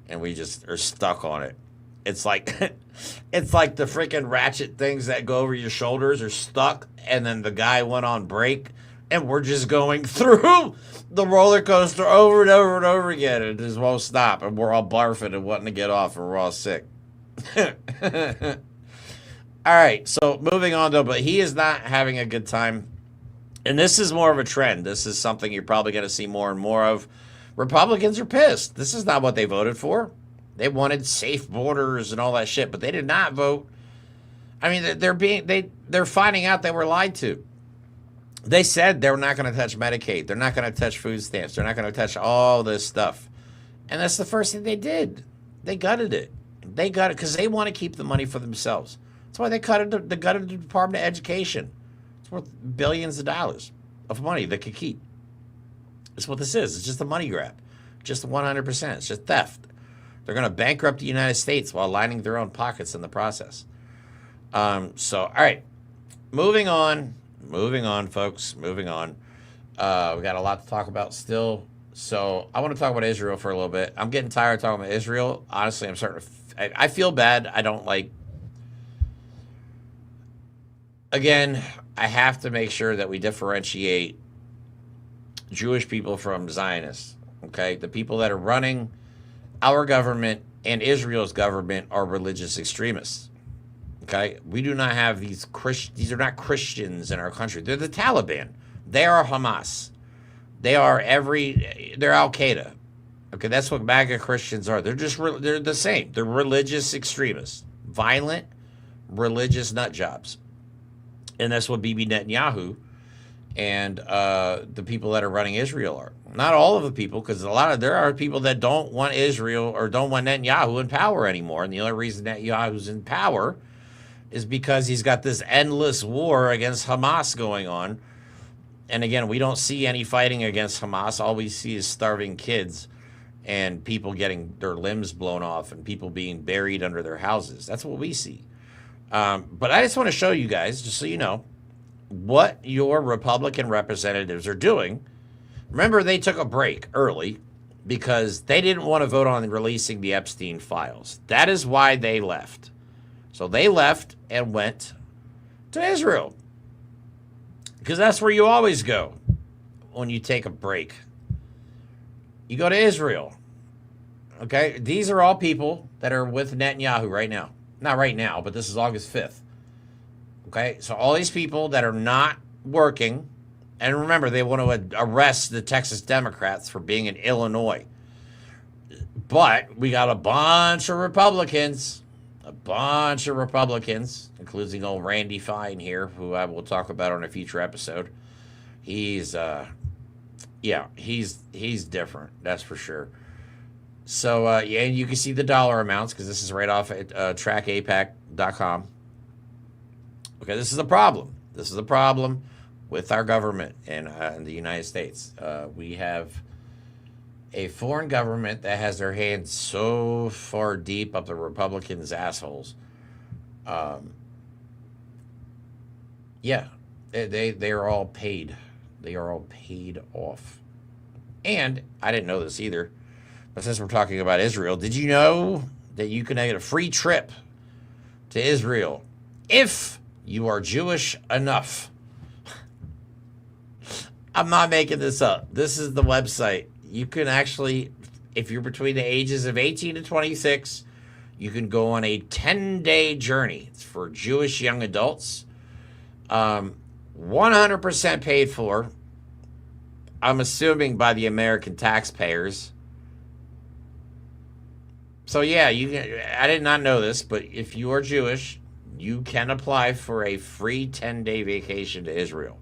And we just are stuck on it. It's like it's like the freaking ratchet things that go over your shoulders are stuck, and then the guy went on break, and we're just going through the roller coaster over and over and over again, and it just won't stop, and we're all barfing and wanting to get off, and we're all sick. All right, so moving on though, but he is not having a good time, and this is more of a trend. This is something you're probably going to see more and more of. Republicans are pissed. This is not what they voted for. They wanted safe borders and all that shit, but they did not vote. I mean, they're finding out they were lied to. They said they're not going to touch Medicaid. They're not going to touch food stamps. They're not going to touch all this stuff. And that's the first thing they did. They gutted it. They got it because they want to keep the money for themselves. That's why they gutted the Department of Education. It's worth billions of dollars of money they could keep. That's what this is. It's just a money grab. Just 100%. It's just theft. They're going to bankrupt the United States while lining their own pockets in the process. All right. Moving on, folks. Moving on. We got a lot to talk about still. So I want to talk about Israel for a little bit. I'm getting tired of talking about Israel. Honestly, I'm starting to... I feel bad. I don't like... Again, I have to make sure that we differentiate Jewish people from Zionists. Okay? The people that are running our government and Israel's government are religious extremists. Okay? We do not have these are not Christians in our country. They're the Taliban. They are Hamas. They're Al-Qaeda. Okay, that's what MAGA Christians are. They're the same. They're religious extremists. Violent, religious nut jobs. And that's what Bibi Netanyahu and the people that are running Israel are. Not all of the people, because there are people that don't want Israel or don't want Netanyahu in power anymore. And the only reason Netanyahu's in power is because he's got this endless war against Hamas going on. And again, we don't see any fighting against Hamas. All we see is starving kids and people getting their limbs blown off and people being buried under their houses. That's what we see. But I just want to show you guys, just so you know, what your Republican representatives are doing. Remember, they took a break early because they didn't want to vote on releasing the Epstein files. That is why they left. So they left and went to Israel. Because that's where you always go when you take a break. You go to Israel. Okay? These are all people that are with Netanyahu right now. Not right now, but this is August 5th. Okay? So all these people that are not working, and remember, they want to arrest the Texas Democrats for being in Illinois. But we got a bunch of Republicans, including old Randy Fine here, who I will talk about on a future episode. He's different, that's for sure. So, and you can see the dollar amounts, because this is right off at trackapac.com. Okay, this is a problem. This is a problem with our government in the United States. We have a foreign government that has their hands so far deep up the Republicans' assholes. They are all paid. They are all paid off. And I didn't know this either, but since we're talking about Israel, did you know that you can get a free trip to Israel if you are Jewish enough? I'm not making this up. This is the website. You can actually, if you're between the ages of 18 to 26, you can go on a 10-day journey. It's for Jewish young adults. 100% paid for. I'm assuming by the American taxpayers. So yeah, I did not know this, but if you are Jewish, you can apply for a free 10-day vacation to Israel.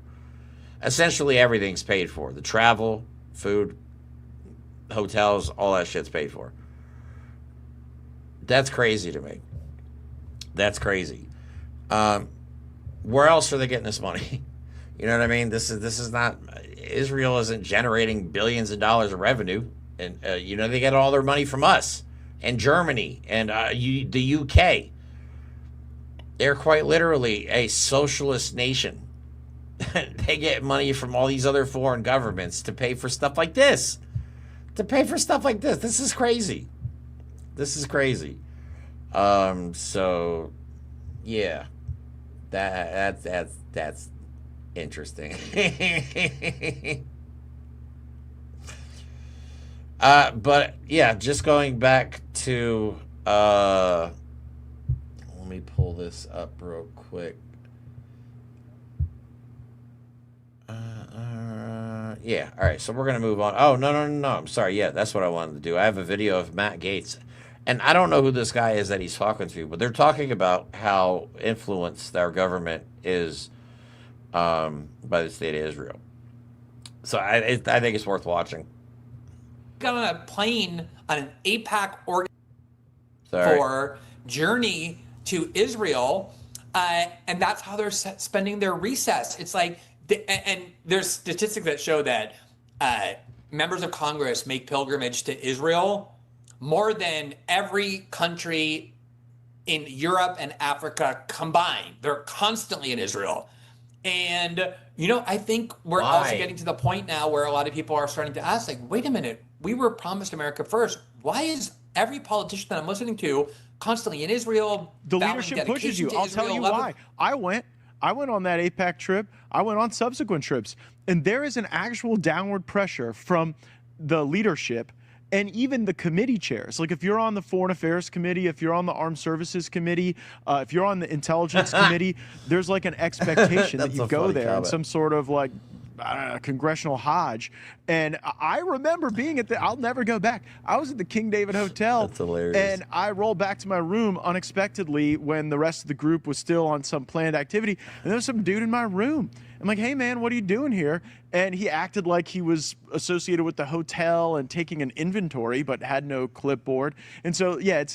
Essentially, everything's paid for. The travel, food, hotels, all that shit's paid for. That's crazy to me. That's crazy. Where else are they getting this money? You know what I mean? This is not, Israel isn't generating billions of dollars of revenue. And, they get all their money from us and Germany and the UK. They're quite literally a socialist nation. They get money from all these other foreign governments to pay for stuff like this. This is crazy. This is crazy. So, yeah. That's interesting. But yeah, just going back to let me pull this up real quick. Yeah, all right, so we're gonna move on. Oh, no, I'm sorry. Yeah, that's what I wanted to do. I have a video of Matt Gaetz, and I don't know who this guy is that he's talking to, but they're talking about how influenced our government is by the state of Israel. So I think it's worth watching. Got on a plane on an AIPAC for journey to Israel, and that's how they're spending their recess. It's like, and there's statistics that show that members of Congress make pilgrimage to Israel more than every country in Europe and Africa combined. They're constantly in Israel. And, I think we're also getting to the point now where a lot of people are starting to ask, like, wait a minute, we were promised America first. Why is every politician that I'm listening to constantly in Israel? The leadership pushes you. I'll tell you why. I went on that AIPAC trip. I went on subsequent trips. And there is an actual downward pressure from the leadership and even the committee chairs. Like if you're on the Foreign Affairs Committee, if you're on the Armed Services Committee, if you're on the Intelligence Committee, there's like an expectation that you go there in some sort of like, I don't know, congressional Hajj. And I remember being at I'll never go back. I was at the King David Hotel. That's hilarious. And I rolled back to my room unexpectedly when the rest of the group was still on some planned activity. And there was some dude in my room. I'm like, hey, man, what are you doing here? And he acted like he was associated with the hotel and taking an inventory, but had no clipboard. And so, yeah,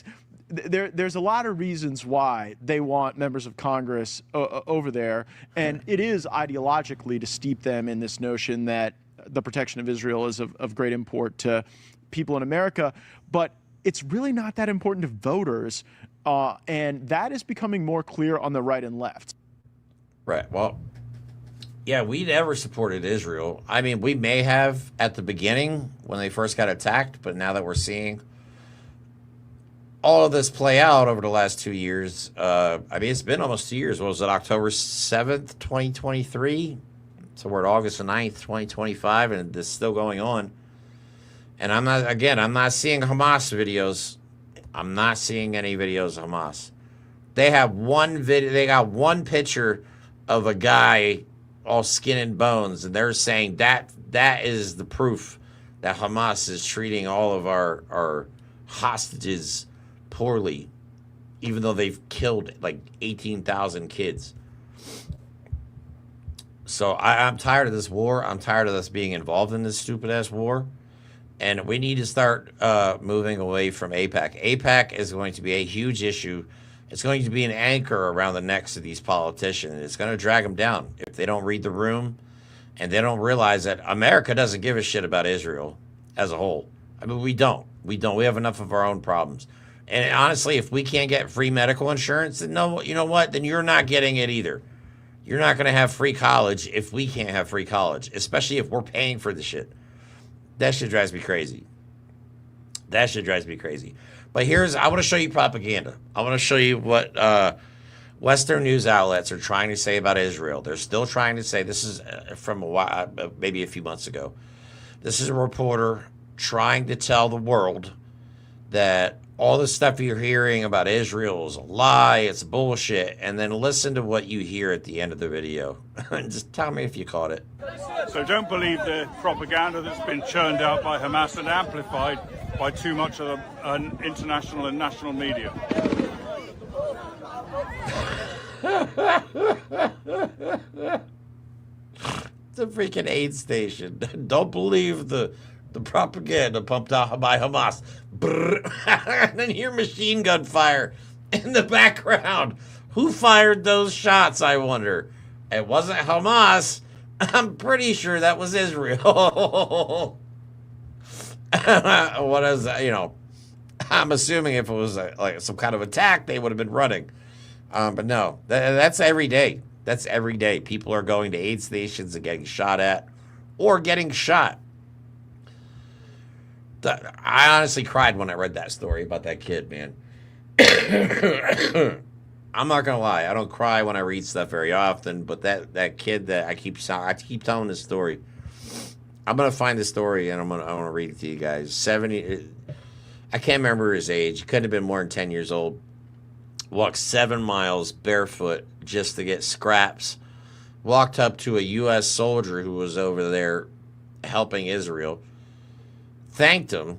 there's a lot of reasons why they want members of Congress over there. And it is ideologically to steep them in this notion that the protection of Israel is of great import to people in America. But it's really not that important to voters. And that is becoming more clear on the right and left. Right. Well, yeah, we never supported Israel. I mean, we may have at the beginning when they first got attacked, but now that we're seeing all of this play out over the last 2 years, I mean, it's been almost 2 years. What was it, October 7th, 2023? So we're at August 9th, 2025, and this is still going on. And I'm not seeing Hamas videos. I'm not seeing any videos of Hamas. They have one video, they got one picture of a guy all skin and bones, and they're saying that is the proof that Hamas is treating all of our hostages poorly, even though they've killed like 18,000 kids. So I'm tired of this war. I'm tired of us being involved in this stupid-ass war. And we need to start moving away from AIPAC. AIPAC is going to be a huge issue. It's going to be an anchor around the necks of these politicians. It's going to drag them down if they don't read the room and they don't realize that America doesn't give a shit about Israel as a whole. I mean, we don't. We have enough of our own problems. And honestly, if we can't get free medical insurance, then you know what? Then you're not getting it either. You're not going to have free college if we can't have free college, especially if we're paying for the shit. That shit drives me crazy. But I want to show you propaganda. I want to show you what Western news outlets are trying to say about Israel. They're still trying to say, this is from a while, maybe a few months ago. This is a reporter trying to tell the world that all the stuff you're hearing about Israel is a lie, it's bullshit, and then listen to what you hear at the end of the video. Just tell me if you caught it. So don't believe the propaganda that's been churned out by Hamas and amplified by too much of an international and national media. It's a freaking aid station. Don't believe the propaganda pumped out by Hamas. And then hear machine gun fire in the background. Who fired those shots, I wonder? It wasn't Hamas. I'm pretty sure that was Israel. What is that? You know, I'm assuming if it was like some kind of attack, they would have been running. But no, that's every day. That's every day. People are going to aid stations and getting shot at or getting shot. I honestly cried when I read that story about that kid, man. I'm not gonna lie, I don't cry when I read stuff very often, but that kid that I keep telling this story. I'm gonna find the story and I'm gonna read it to you guys. 70, I can't remember his age. He couldn't have been more than 10 years old. Walked 7 miles barefoot just to get scraps. Walked up to a U.S. soldier who was over there helping Israel. Thanked him,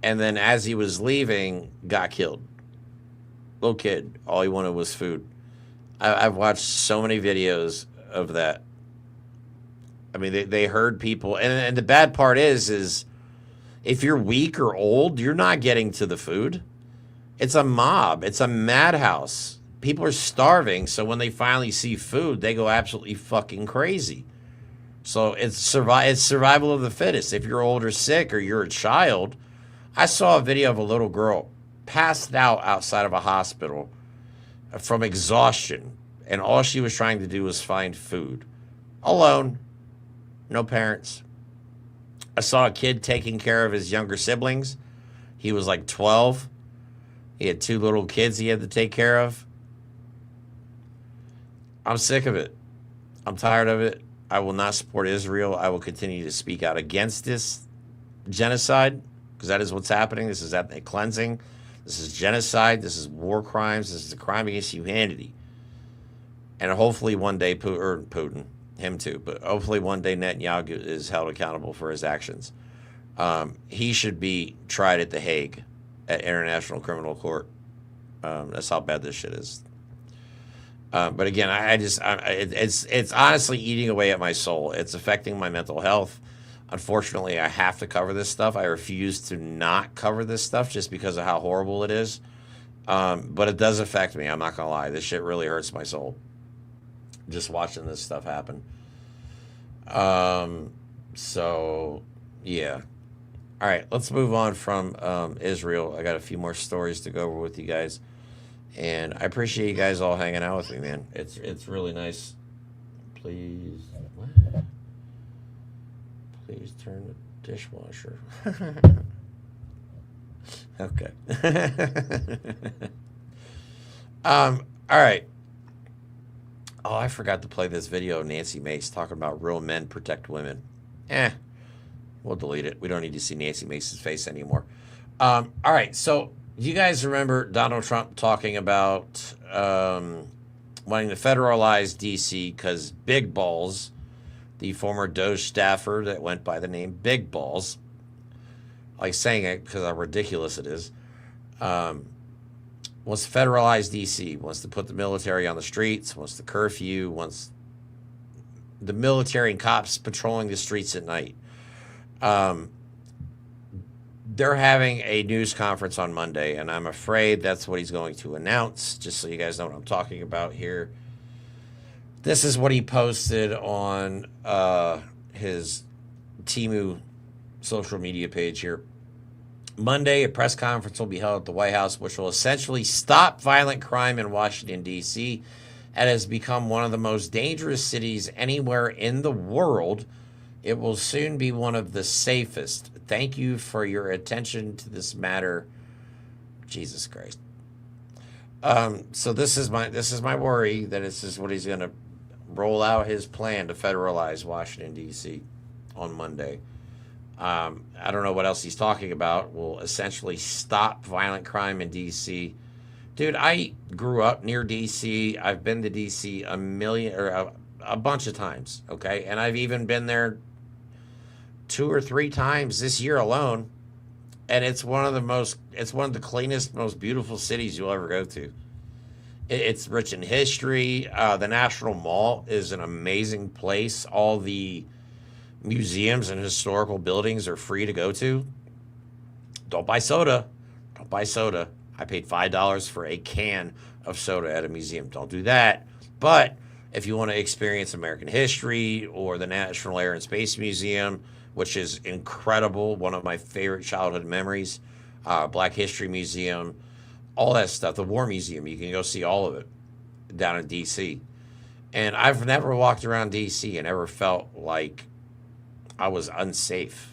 and then as he was leaving, got killed. Little kid, all he wanted was food. I've watched so many videos of that. I mean, they heard people, and the bad part is if you're weak or old, you're not getting to the food. It's a mob. It's a madhouse. People are starving, so when they finally see food, they go absolutely fucking crazy. So it's survival of the fittest. If you're old or sick or you're a child, I saw a video of a little girl passed out outside of a hospital from exhaustion, and all she was trying to do was find food. Alone, no parents. I saw a kid taking care of his younger siblings. He was like 12. He had 2 little kids he had to take care of. I'm sick of it. I'm tired of it. I will not support Israel. I will continue to speak out against this genocide, because that is what's happening. This is ethnic cleansing. This is genocide. This is war crimes. This is a crime against humanity. And hopefully one day Putin, him too, but hopefully one day Netanyahu is held accountable for his actions. He should be tried at The Hague at International Criminal Court. That's how bad this shit is. But again, it's honestly eating away at my soul. It's affecting my mental health. Unfortunately, I have to cover this stuff. I refuse to not cover this stuff just because of how horrible it is. But it does affect me. I'm not going to lie. This shit really hurts my soul. Just watching this stuff happen. So, yeah. All right, let's move on from Israel. I got a few more stories to go over with you guys. And I appreciate you guys all hanging out with me, man. It's really nice. Please, what? Please turn the dishwasher. Okay. All right. Oh, I forgot to play this video of Nancy Mace talking about real men protect women. We'll delete it. We don't need to see Nancy Mace's face anymore. All right, so do you guys remember Donald Trump talking about wanting to federalize D.C. because Big Balls, the former Doge staffer that went by the name Big Balls, like saying it because how ridiculous it is, wants to federalize D.C., wants to put the military on the streets, wants the curfew, wants the military and cops patrolling the streets at night. They're having a news conference on Monday, and I'm afraid that's what he's going to announce, just so you guys know what I'm talking about here. This is what he posted on his Temu social media page here. Monday, a press conference will be held at the White House, which will essentially stop violent crime in Washington, D.C. It has become one of the most dangerous cities anywhere in the world. It will soon be one of the safest. Thank you for your attention to this matter. Jesus Christ. So this is my worry that this is what he's going to roll out his plan to federalize Washington, D.C. on Monday. I don't know what else he's talking about. Will essentially stop violent crime in D.C. Dude, I grew up near D.C. I've been to D.C. a bunch of times, okay? And I've even been there 2 or 3 times this year alone. and it's one of the cleanest, most beautiful cities you'll ever go to. It's rich in history. The National Mall is an amazing place. All the museums and historical buildings are free to go to. Don't buy soda. Don't buy soda. I paid $5 for a can of soda at a museum. Don't do that. But if you want to experience American history or the National Air and Space Museum, which is incredible, one of my favorite childhood memories, Black History Museum, all that stuff, the War Museum, you can go see all of it down in D.C. And I've never walked around D.C. and ever felt like I was unsafe.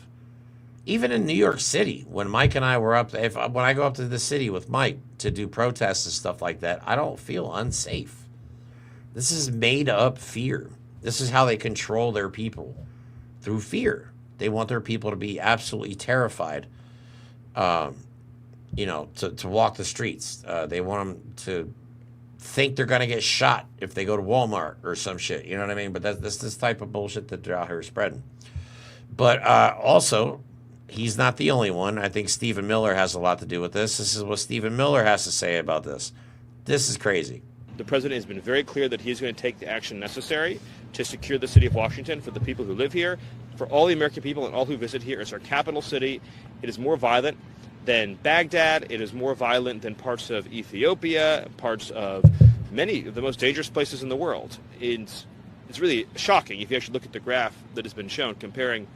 Even in New York City, when Mike and I were up, when I go up to the city with Mike to do protests and stuff like that, I don't feel unsafe. This is made up fear. This is how they control their people, through fear. They want their people to be absolutely terrified, to walk the streets. They want them to think they're going to get shot if they go to Walmart or some shit. You know what I mean? But that's this type of bullshit that they're out here spreading. But also, he's not the only one. I think Stephen Miller has a lot to do with this. This is what Stephen Miller has to say about this. This is crazy. The president has been very clear that he's going to take the action necessary to secure the city of Washington for the people who live here, for all the American people and all who visit here. It's our capital city. It is more violent than Baghdad. It is more violent than parts of Ethiopia, parts of many of the most dangerous places in the world. It's really shocking if you actually look at the graph that has been shown comparing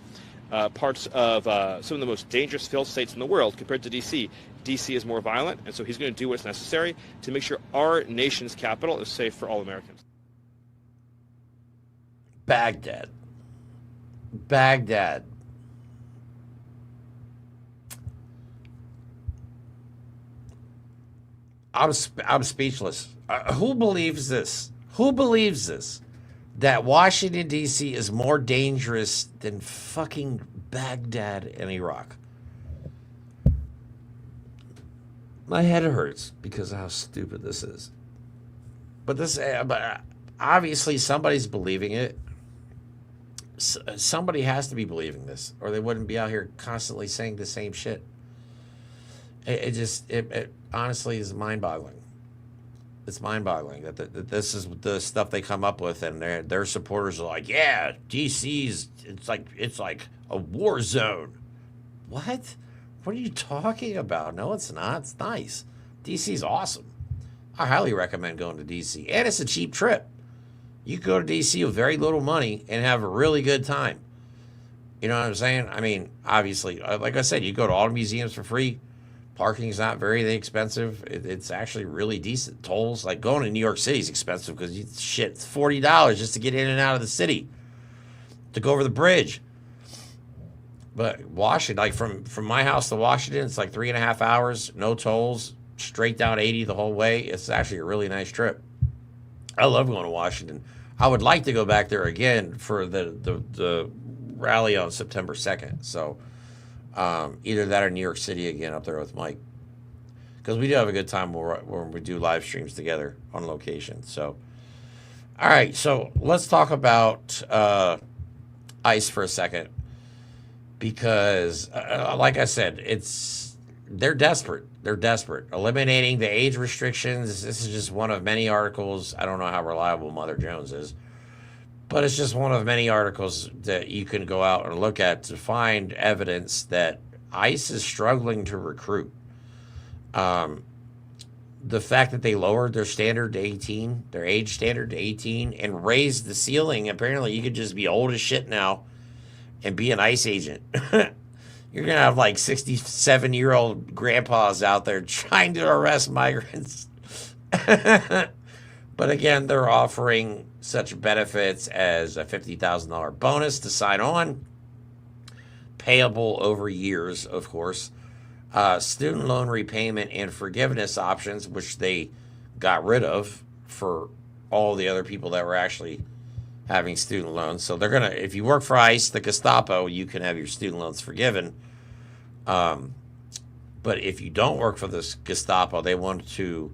parts of some of the most dangerous failed states in the world compared to D.C. D.C. is more violent, and so he's going to do what's necessary to make sure our nation's capital is safe for all Americans. Baghdad. I'm speechless. Who believes this? Who believes this? That Washington, D.C. is more dangerous than fucking Baghdad and Iraq. My head hurts because of how stupid this is. But obviously somebody's believing it. Somebody has to be believing this, or they wouldn't be out here constantly saying the same shit. It honestly is mind-boggling. It's mind-boggling that this is the stuff they come up with, and their supporters are like, yeah, DC's it's like a war zone. What? What are you talking about? No, it's not. It's nice. DC's awesome. I highly recommend going to DC, and it's a cheap trip. You can go to DC with very little money and have a really good time. You know what I'm saying? I mean, obviously, like I said, you go to all the museums for free. Parking's not very expensive. It's actually really decent. Tolls, like going to New York City is expensive because it's $40 just to get in and out of the city, to go over the bridge. But Washington, like from my house to Washington, it's like 3.5 hours, no tolls, straight down 80 the whole way. It's actually a really nice trip. I love going to Washington. I would like to go back there again for the rally on September 2nd. So either that or New York City again up there with Mike. Because we do have a good time when we do live streams together on location. So, all right. So let's talk about ICE for a second. Because, like I said, they're desperate. They're desperate. Eliminating the age restrictions. This is just one of many articles. I don't know how reliable Mother Jones is. But it's just one of many articles that you can go out and look at to find evidence that ICE is struggling to recruit. The fact that they lowered their standard to 18, their age standard to 18, and raised the ceiling. Apparently, you could just be old as shit now and be an ICE agent. You're going to have like 67-year-old grandpas out there trying to arrest migrants. But again, they're offering such benefits as a $50,000 bonus to sign on, payable over years, of course, student loan repayment and forgiveness options, which they got rid of for all the other people that were actually having student loans. So they're going to, if you work for ICE, the Gestapo, you can have your student loans forgiven. But if you don't work for the Gestapo, they want to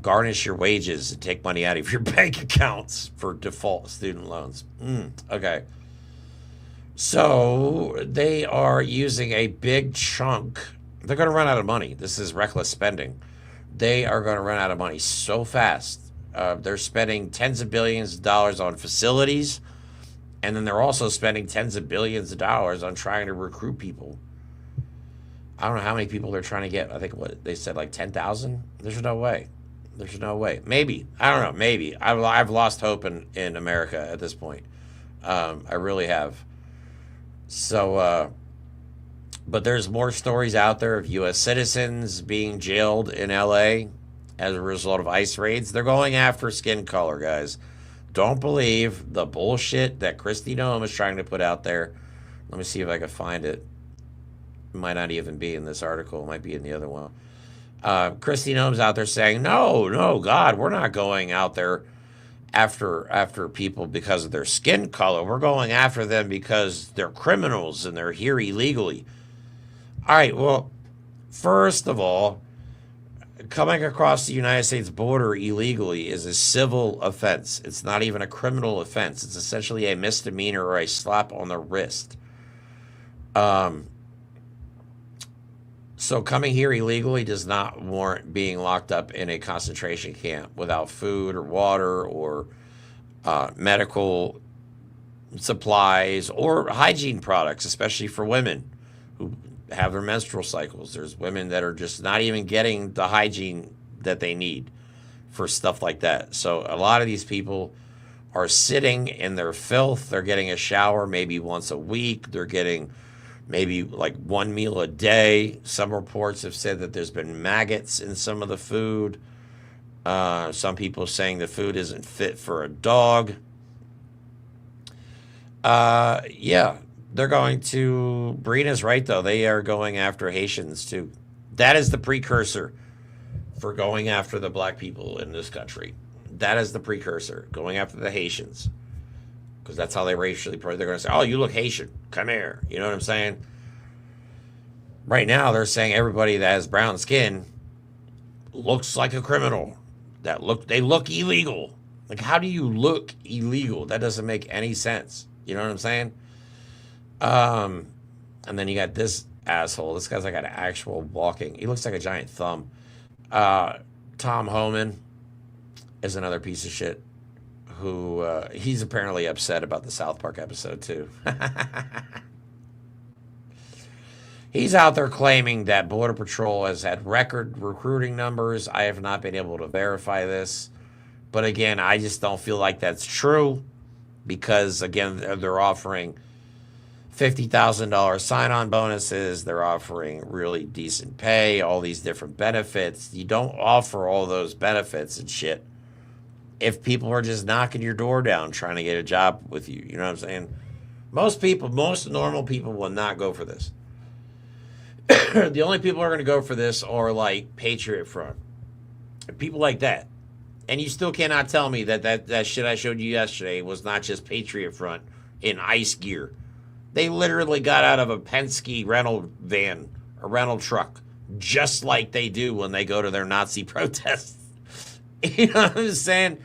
garnish your wages and take money out of your bank accounts for default student loans. Okay. So they are using a big chunk. They're going to run out of money. This is reckless spending. They are going to run out of money so fast. They're spending tens of billions of dollars on facilities, and then they're also spending tens of billions of dollars on trying to recruit people. I don't know how many people they're trying to get. I think what they said, like 10,000. There's no way. There's no way. Maybe. I don't know. Maybe. I've lost hope in America at this point. I really have. So, but there's more stories out there of U.S. citizens being jailed in L.A. as a result of ICE raids. They're going after skin color, guys. Don't believe the bullshit that Kristi Noem is trying to put out there. Let me see if I can find it. It might not even be in this article. It might be in the other one. Kristi Noem's out there saying, no, God, we're not going out there after people because of their skin color. We're going after them because they're criminals and they're here illegally. All right, well, first of all, coming across the United States border illegally is a civil offense. It's not even a criminal offense. It's essentially a misdemeanor or a slap on the wrist. So coming here illegally does not warrant being locked up in a concentration camp without food or water or medical supplies or hygiene products, especially for women who have their menstrual cycles. There's women that are just not even getting the hygiene that they need for stuff like that. So a lot of these people are sitting in their filth. They're getting a shower maybe once a week. They're getting maybe like one meal a day. Some reports have said that there's been maggots in some of the food. Some people saying the food isn't fit for a dog. Yeah, they're going to, Brina's right though, they are going after Haitians too. That is the precursor for going after the black people in this country. That is the precursor, going after the Haitians. Because that's how they racially, they're going to say, oh, you look Haitian, come here. You know what I'm saying? Right now, they're saying everybody that has brown skin looks like a criminal. They look illegal. Like, how do you look illegal? That doesn't make any sense. You know what I'm saying? And then you got this asshole. This guy's like an actual walking. He looks like a giant thumb. Tom Homan is another piece of shit who he's apparently upset about the South Park episode too. He's out there claiming that Border Patrol has had record recruiting numbers. I have not been able to verify this. But again, I just don't feel like that's true because, again, they're offering $50,000 sign-on bonuses. They're offering really decent pay, all these different benefits. You don't offer all those benefits and shit if people are just knocking your door down trying to get a job with you. You know what I'm saying? Most normal people will not go for this. The only people who are going to go for this are like Patriot Front. People like that. And you still cannot tell me that shit I showed you yesterday was not just Patriot Front in ICE gear. They literally got out of a Penske rental van, a rental truck, just like they do when they go to their Nazi protests. You know what I'm saying?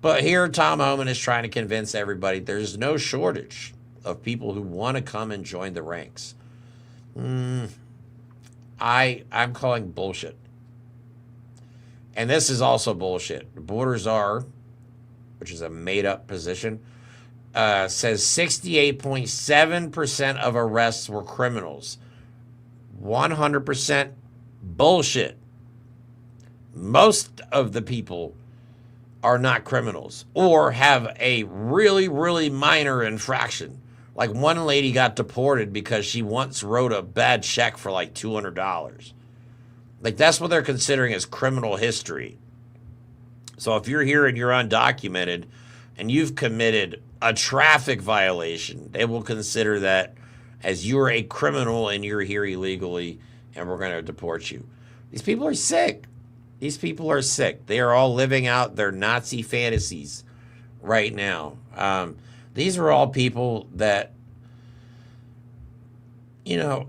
But here Tom Homan is trying to convince everybody there's no shortage of people who want to come and join the ranks. I'm calling bullshit. And this is also bullshit. The Border Czar, which is a made-up position, says 68.7% of arrests were criminals. 100% bullshit. Most of the people are not criminals or have a really, really minor infraction. Like one lady got deported because she once wrote a bad check for like $200. Like that's what they're considering as criminal history. So if you're here and you're undocumented and you've committed a traffic violation, they will consider that as you're a criminal and you're here illegally and we're going to deport you. These people are sick. These people are sick. They are all living out their Nazi fantasies right now. These are all people that, you know,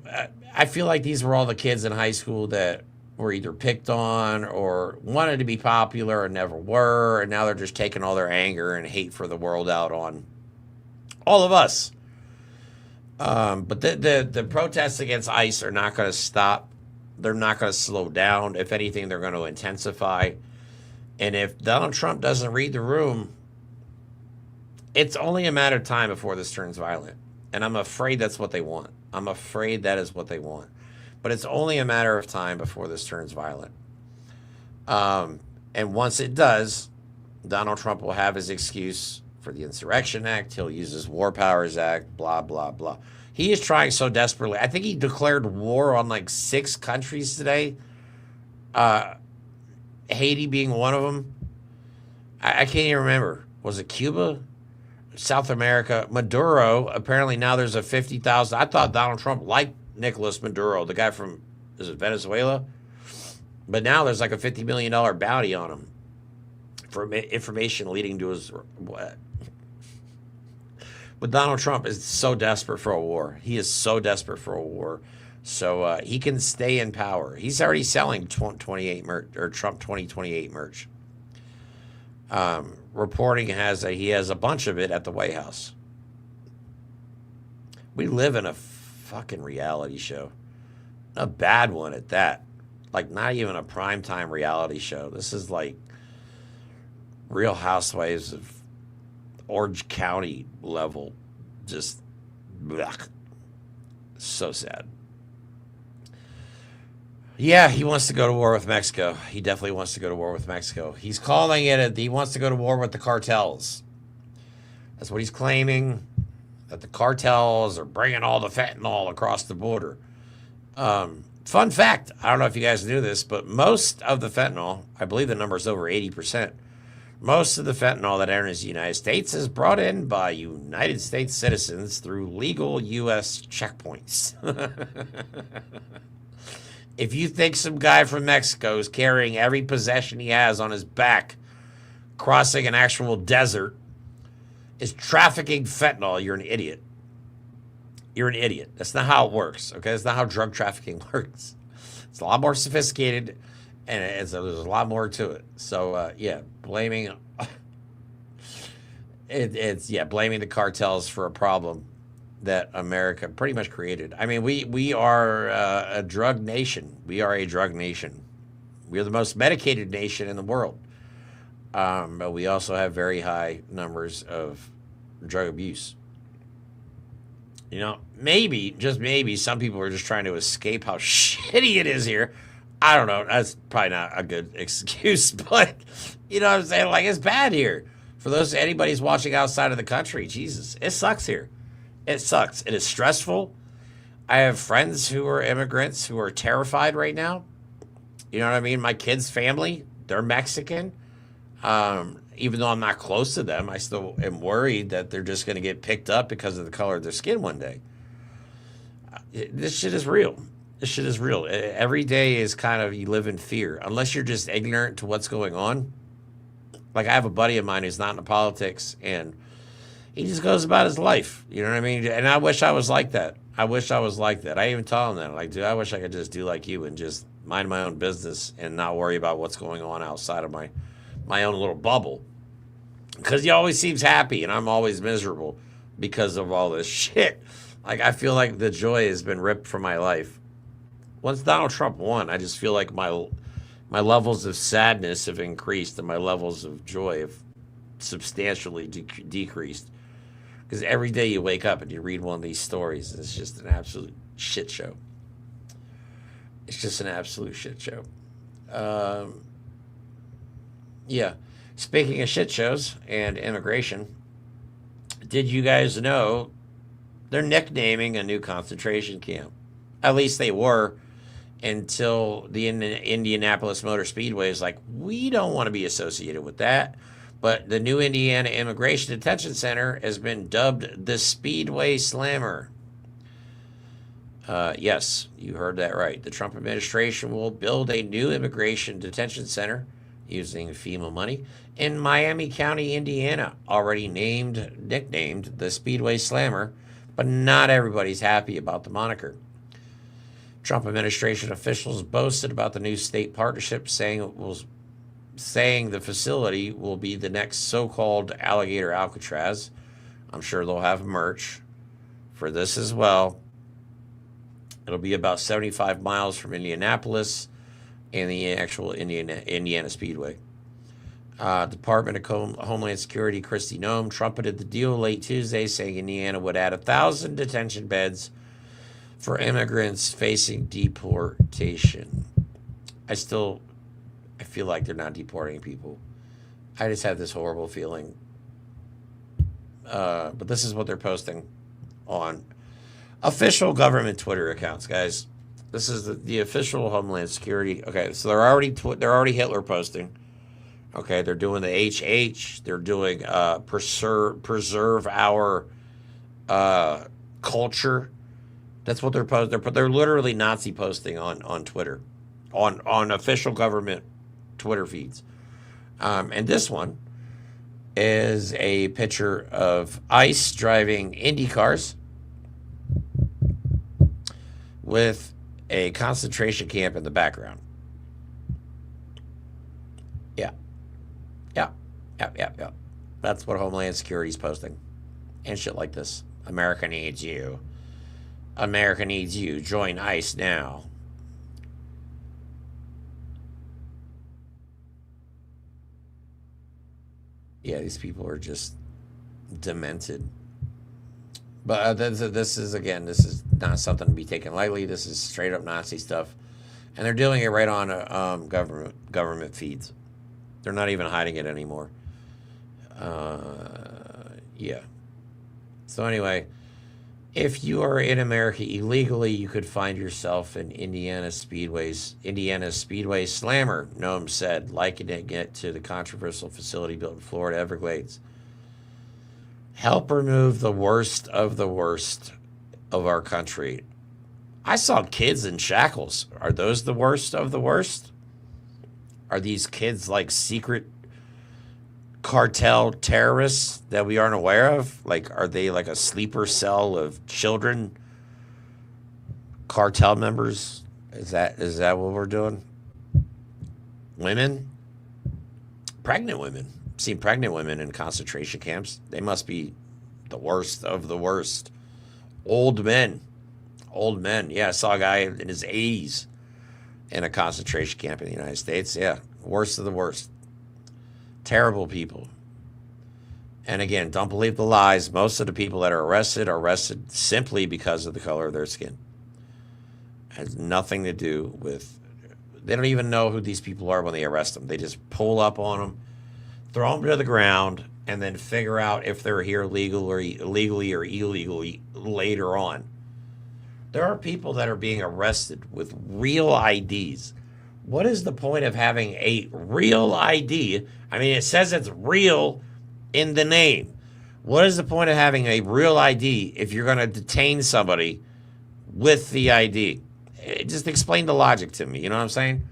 I feel like these were all the kids in high school that were either picked on or wanted to be popular and never were, and now they're just taking all their anger and hate for the world out on all of us. But the protests against ICE are not going to stop. They're not going to slow down. If anything, they're going to intensify. And if Donald Trump doesn't read the room, it's only a matter of time before this turns violent. And I'm afraid that's what they want. I'm afraid that is what they want. But it's only a matter of time before this turns violent. And once it does, Donald Trump will have his excuse for the Insurrection Act. He'll use his War Powers Act, blah, blah, blah. He is trying so desperately. I think he declared war on like 6 countries today. Haiti being one of them. I can't even remember. Was it Cuba? South America? Maduro. Apparently now there's a 50,000. I thought Donald Trump liked Nicolas Maduro, the guy from, is it Venezuela? But now there's like a $50 million bounty on him for information leading to his... What? But Donald Trump is so desperate for a war. He is so desperate for a war. So he can stay in power. He's already selling 28 merch, or Trump 2028 merch. Reporting has he has a bunch of it at the White House. We live in a fucking reality show. A bad one at that. Like not even a primetime reality show. This is like Real Housewives of Orange County level. Just blech. So sad. Yeah, he wants to go to war with Mexico. He definitely wants to go to war with Mexico. He's calling it, he wants to go to war with the cartels. That's what he's claiming, that the cartels are bringing all the fentanyl across the border. Fun fact, I don't know if you guys knew this, but most of the fentanyl, I believe the number is over 80%, most of the fentanyl that enters the United States is brought in by United States citizens through legal U.S. checkpoints. If you think some guy from Mexico is carrying every possession he has on his back, crossing an actual desert, is trafficking fentanyl, you're an idiot. You're an idiot. That's not how it works, okay? That's not how drug trafficking works. It's a lot more sophisticated, and there's a lot more to it. So, yeah, blaming blaming the cartels for a problem that America pretty much created. I mean, we are a drug nation. We are a drug nation. We are the most medicated nation in the world. But we also have very high numbers of drug abuse. You know, maybe, just maybe, some people are just trying to escape how shitty it is here. I don't know. That's probably not a good excuse, but you know what I'm saying? Like, it's bad here. For anybody's watching outside of the country, Jesus, it sucks here. It sucks. It is stressful. I have friends who are immigrants who are terrified right now. You know what I mean? My kids' family, they're Mexican. Even though I'm not close to them, I still am worried that they're just going to get picked up because of the color of their skin one day. This shit is real. This shit is real. Every day is kind of, you live in fear. Unless you're just ignorant to what's going on. Like, I have a buddy of mine who's not into politics, and he just goes about his life. You know what I mean? And I wish I was like that. I wish I was like that. I even tell him that. Like, dude, I wish I could just do like you and just mind my own business and not worry about what's going on outside of my own little bubble. Because he always seems happy, and I'm always miserable because of all this shit. Like, I feel like the joy has been ripped from my life. Once Donald Trump won, I just feel like my levels of sadness have increased and my levels of joy have substantially decreased. Because every day you wake up and you read one of these stories, it's just an absolute shit show. It's just an absolute shit show. Yeah. Speaking of shit shows and immigration, did you guys know they're nicknaming a new concentration camp? At least they were, until the Indianapolis Motor Speedway is like, we don't want to be associated with that. But the new Indiana Immigration Detention Center has been dubbed the Speedway Slammer. Yes, you heard that right. The Trump administration will build a new immigration detention center using FEMA money in Miami County, Indiana, already nicknamed the Speedway Slammer, but not everybody's happy about the moniker. Trump administration officials boasted about the new state partnership, saying the facility will be the next so-called alligator Alcatraz. I'm sure they'll have merch for this as well. It'll be about 75 miles from Indianapolis and the actual Indiana Speedway. Department of Homeland Security Kristi Noem trumpeted the deal late Tuesday, saying Indiana would add 1,000 detention beds for immigrants facing deportation. I feel like they're not deporting people. I just have this horrible feeling. But this is what they're posting on official government Twitter accounts, guys. This is the official Homeland Security. Okay, so they're already Hitler posting. Okay, they're doing the HH. They're doing preserve our culture. That's what they're posting. They're literally Nazi posting on Twitter, on official government Twitter feeds. And this one is a picture of ICE driving Indy cars with a concentration camp in the background. Yeah. That's what Homeland Security is posting. And shit like this. America needs you. America needs you. Join ICE now. Yeah, these people are just demented. But this is not something to be taken lightly. This is straight up Nazi stuff. And they're doing it right on government feeds. They're not even hiding it anymore. Yeah. So anyway, if you are in America illegally, you could find yourself in Indiana Speedway slammer, Noem said, likening it to the controversial facility built in Florida Everglades. Help remove the worst of our country. I saw kids in shackles. Are those the worst of the worst? Are these kids like secret cartel terrorists that we aren't aware of? Like, are they like a sleeper cell of children, cartel members? Is that what we're doing? Women? Pregnant women. I've seen pregnant women in concentration camps. They must be the worst of the worst. Old men. Yeah, I saw a guy in his 80s in a concentration camp in the United States. Yeah, worst of the worst. Terrible people. And again, don't believe the lies. Most of the people that are arrested simply because of the color of their skin. It has nothing to do with... They don't even know who these people are when they arrest them. They just pull up on them, throw them to the ground, and then figure out if they're here illegally or illegally later on. There are people that are being arrested with real IDs. What is the point of having a real ID? I mean, it says it's real in the name. What is the point of having a real ID if you're going to detain somebody with the ID? Just explain the logic to me. You know what I'm saying?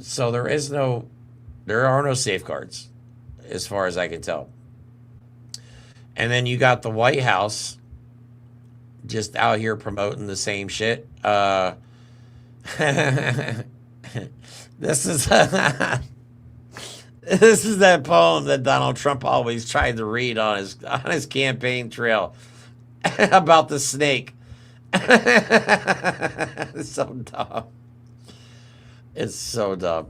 So there are no safeguards, as far as I can tell. And then you got the White House just out here promoting the same shit. This is this is that poem that Donald Trump always tried to read on his campaign trail about the snake. It's so dumb. It's so dumb.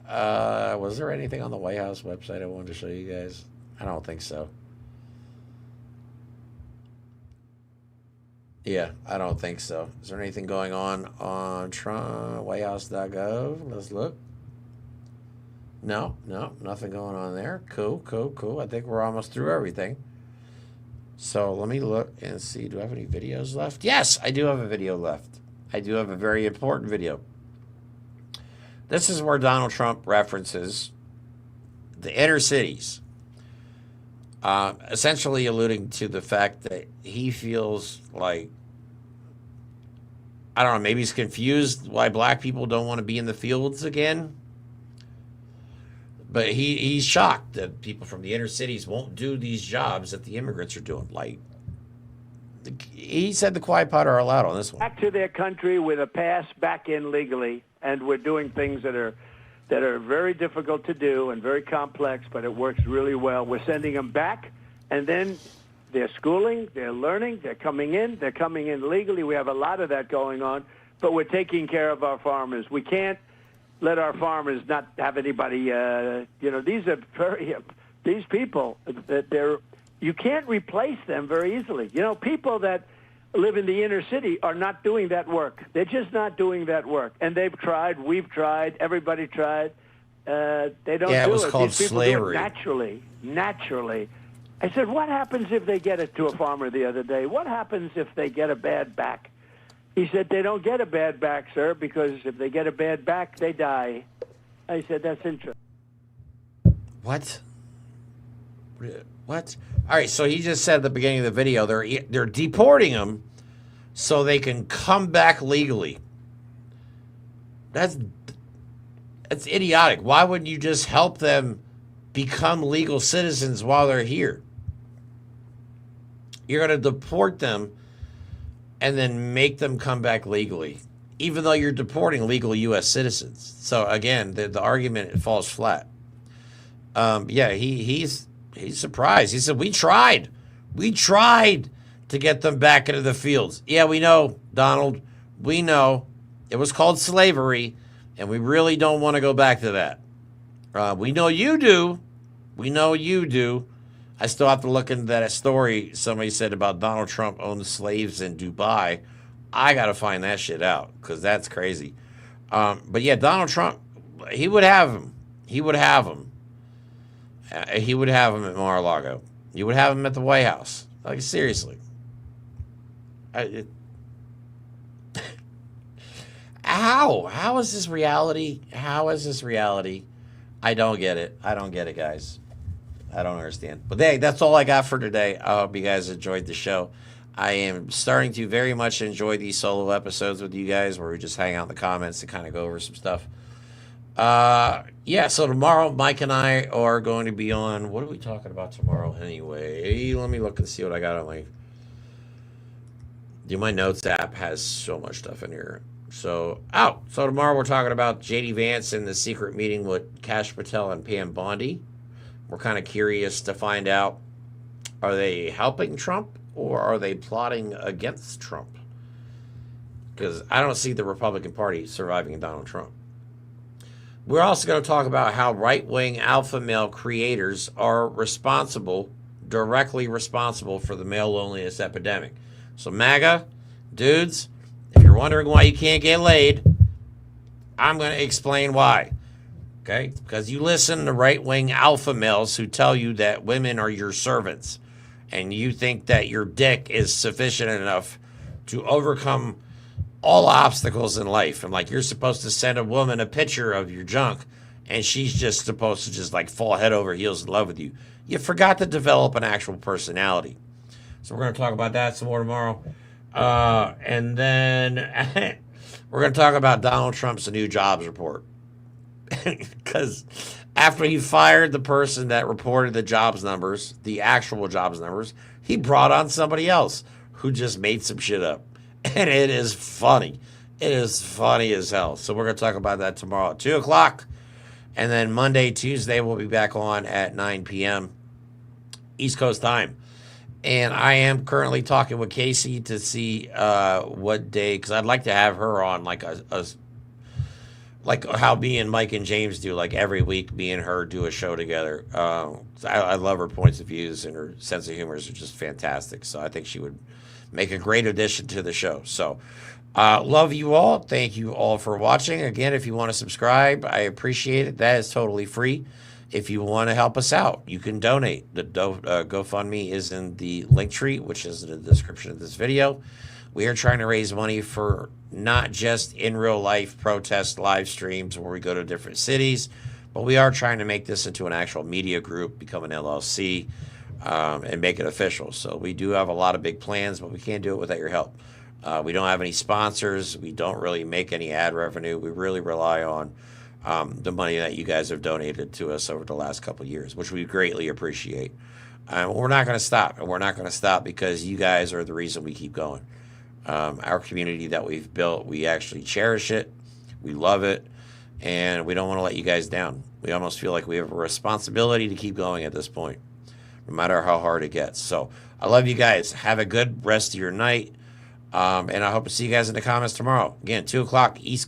Was there anything on the White House website I wanted to show you guys? I don't think so. Yeah, I don't think so. Is there anything going on Trump, WhiteHouse.gov? Let's look. No, nothing going on there. Cool. I think we're almost through everything. So let me look and see. Do I have any videos left? Yes, I do have a video left. I do have a very important video. This is where Donald Trump references the inner cities, essentially alluding to the fact that he feels like, I don't know, maybe he's confused why black people don't want to be in the fields again. But he's shocked that people from the inner cities won't do these jobs that the immigrants are doing. Like, he said the quiet part are allowed on this one. Back to their country with a pass back in legally, and we're doing things that are very difficult to do and very complex, but it works really well. We're sending them back, and then They're schooling, they're learning, they're coming in legally. We have a lot of that going on, but we're taking care of our farmers. We can't let our farmers not have anybody, these are these people, that you can't replace them very easily. People that live in the inner city are not doing that work. They're just not doing that work. And they've tried, we've tried, everybody tried. They don't do it. Yeah, it was called These people slavery. do it naturally. I said, what happens if they get it to a farmer the other day? What happens if they get a bad back? He said, they don't get a bad back, sir, because if they get a bad back, they die. I said, that's interesting. What? What? All right, so he just said at the beginning of the video they're deporting them so they can come back legally. That's idiotic. Why wouldn't you just help them become legal citizens while they're here? You're going to deport them and then make them come back legally, even though you're deporting legal U.S. citizens. So again, the argument falls flat. Yeah, he's surprised. He said, we tried to get them back into the fields. Yeah, we know, Donald. We know. It was called slavery, and we really don't want to go back to that. We know you do. We know you do. I still have to look into that story somebody said about Donald Trump owned slaves in Dubai. I got to find that shit out because that's crazy. But yeah, Donald Trump, he would have them. He would have them. He would have them at Mar-a-Lago. He would have them at the White House. Like, seriously. How is this reality? How is this reality? I don't get it. I don't get it, guys. I don't understand. But hey, that's all I got for today. I hope you guys enjoyed the show. I am starting to very much enjoy these solo episodes with you guys where we just hang out in the comments and kind of go over some stuff. Yeah, so tomorrow Mike and I are going to be on, what are we talking about tomorrow anyway? Let me look and see what I got on my notes app has so much stuff in here. So tomorrow we're talking about JD Vance and the secret meeting with Kash Patel and Pam Bondi. We're kind of curious to find out, are they helping Trump or are they plotting against Trump? Because I don't see the Republican Party surviving Donald Trump. We're also going to talk about how right-wing alpha male creators are directly responsible for the male loneliness epidemic. So MAGA, dudes, if you're wondering why you can't get laid, I'm going to explain why. Okay? Because you listen to right-wing alpha males who tell you that women are your servants, and you think that your dick is sufficient enough to overcome all obstacles in life. And like, you're supposed to send a woman a picture of your junk, and she's just supposed to just like fall head over heels in love with you. You forgot to develop an actual personality. So we're going to talk about that some more tomorrow. And then we're going to talk about Donald Trump's new jobs report. Because after he fired the person that reported the jobs numbers, the actual jobs numbers, he brought on somebody else who just made some shit up. And it is funny. It is funny as hell. So we're going to talk about that tomorrow at 2 o'clock. And then Monday, Tuesday, we'll be back on at 9 p.m. East Coast time. And I am currently talking with Casey to see what day, because I'd like to have her on like like how me and Mike and James do, like every week, me and her do a show together. I love her points of views, and her sense of humor is just fantastic. So I think she would make a great addition to the show. So love you all. Thank you all for watching. Again, if you want to subscribe, I appreciate it. That is totally free. If you want to help us out, you can donate. The GoFundMe is in the link tree, which is in the description of this video. We are trying to raise money for not just in real life protest live streams where we go to different cities, but we are trying to make this into an actual media group, become an LLC, and make it official. So we do have a lot of big plans, but we can't do it without your help. We don't have any sponsors. We don't really make any ad revenue. We really rely on the money that you guys have donated to us over the last couple of years, which we greatly appreciate. We're not going to stop, and we're not going to stop because you guys are the reason we keep going. Our community that we've built, we actually cherish it, we love it, and we don't want to let you guys down. We almost feel like we have a responsibility to keep going at this point. no matter how hard it gets. So I love you guys. Have a good rest of your night. And I hope to see you guys in the comments tomorrow. Again, 2 o'clock East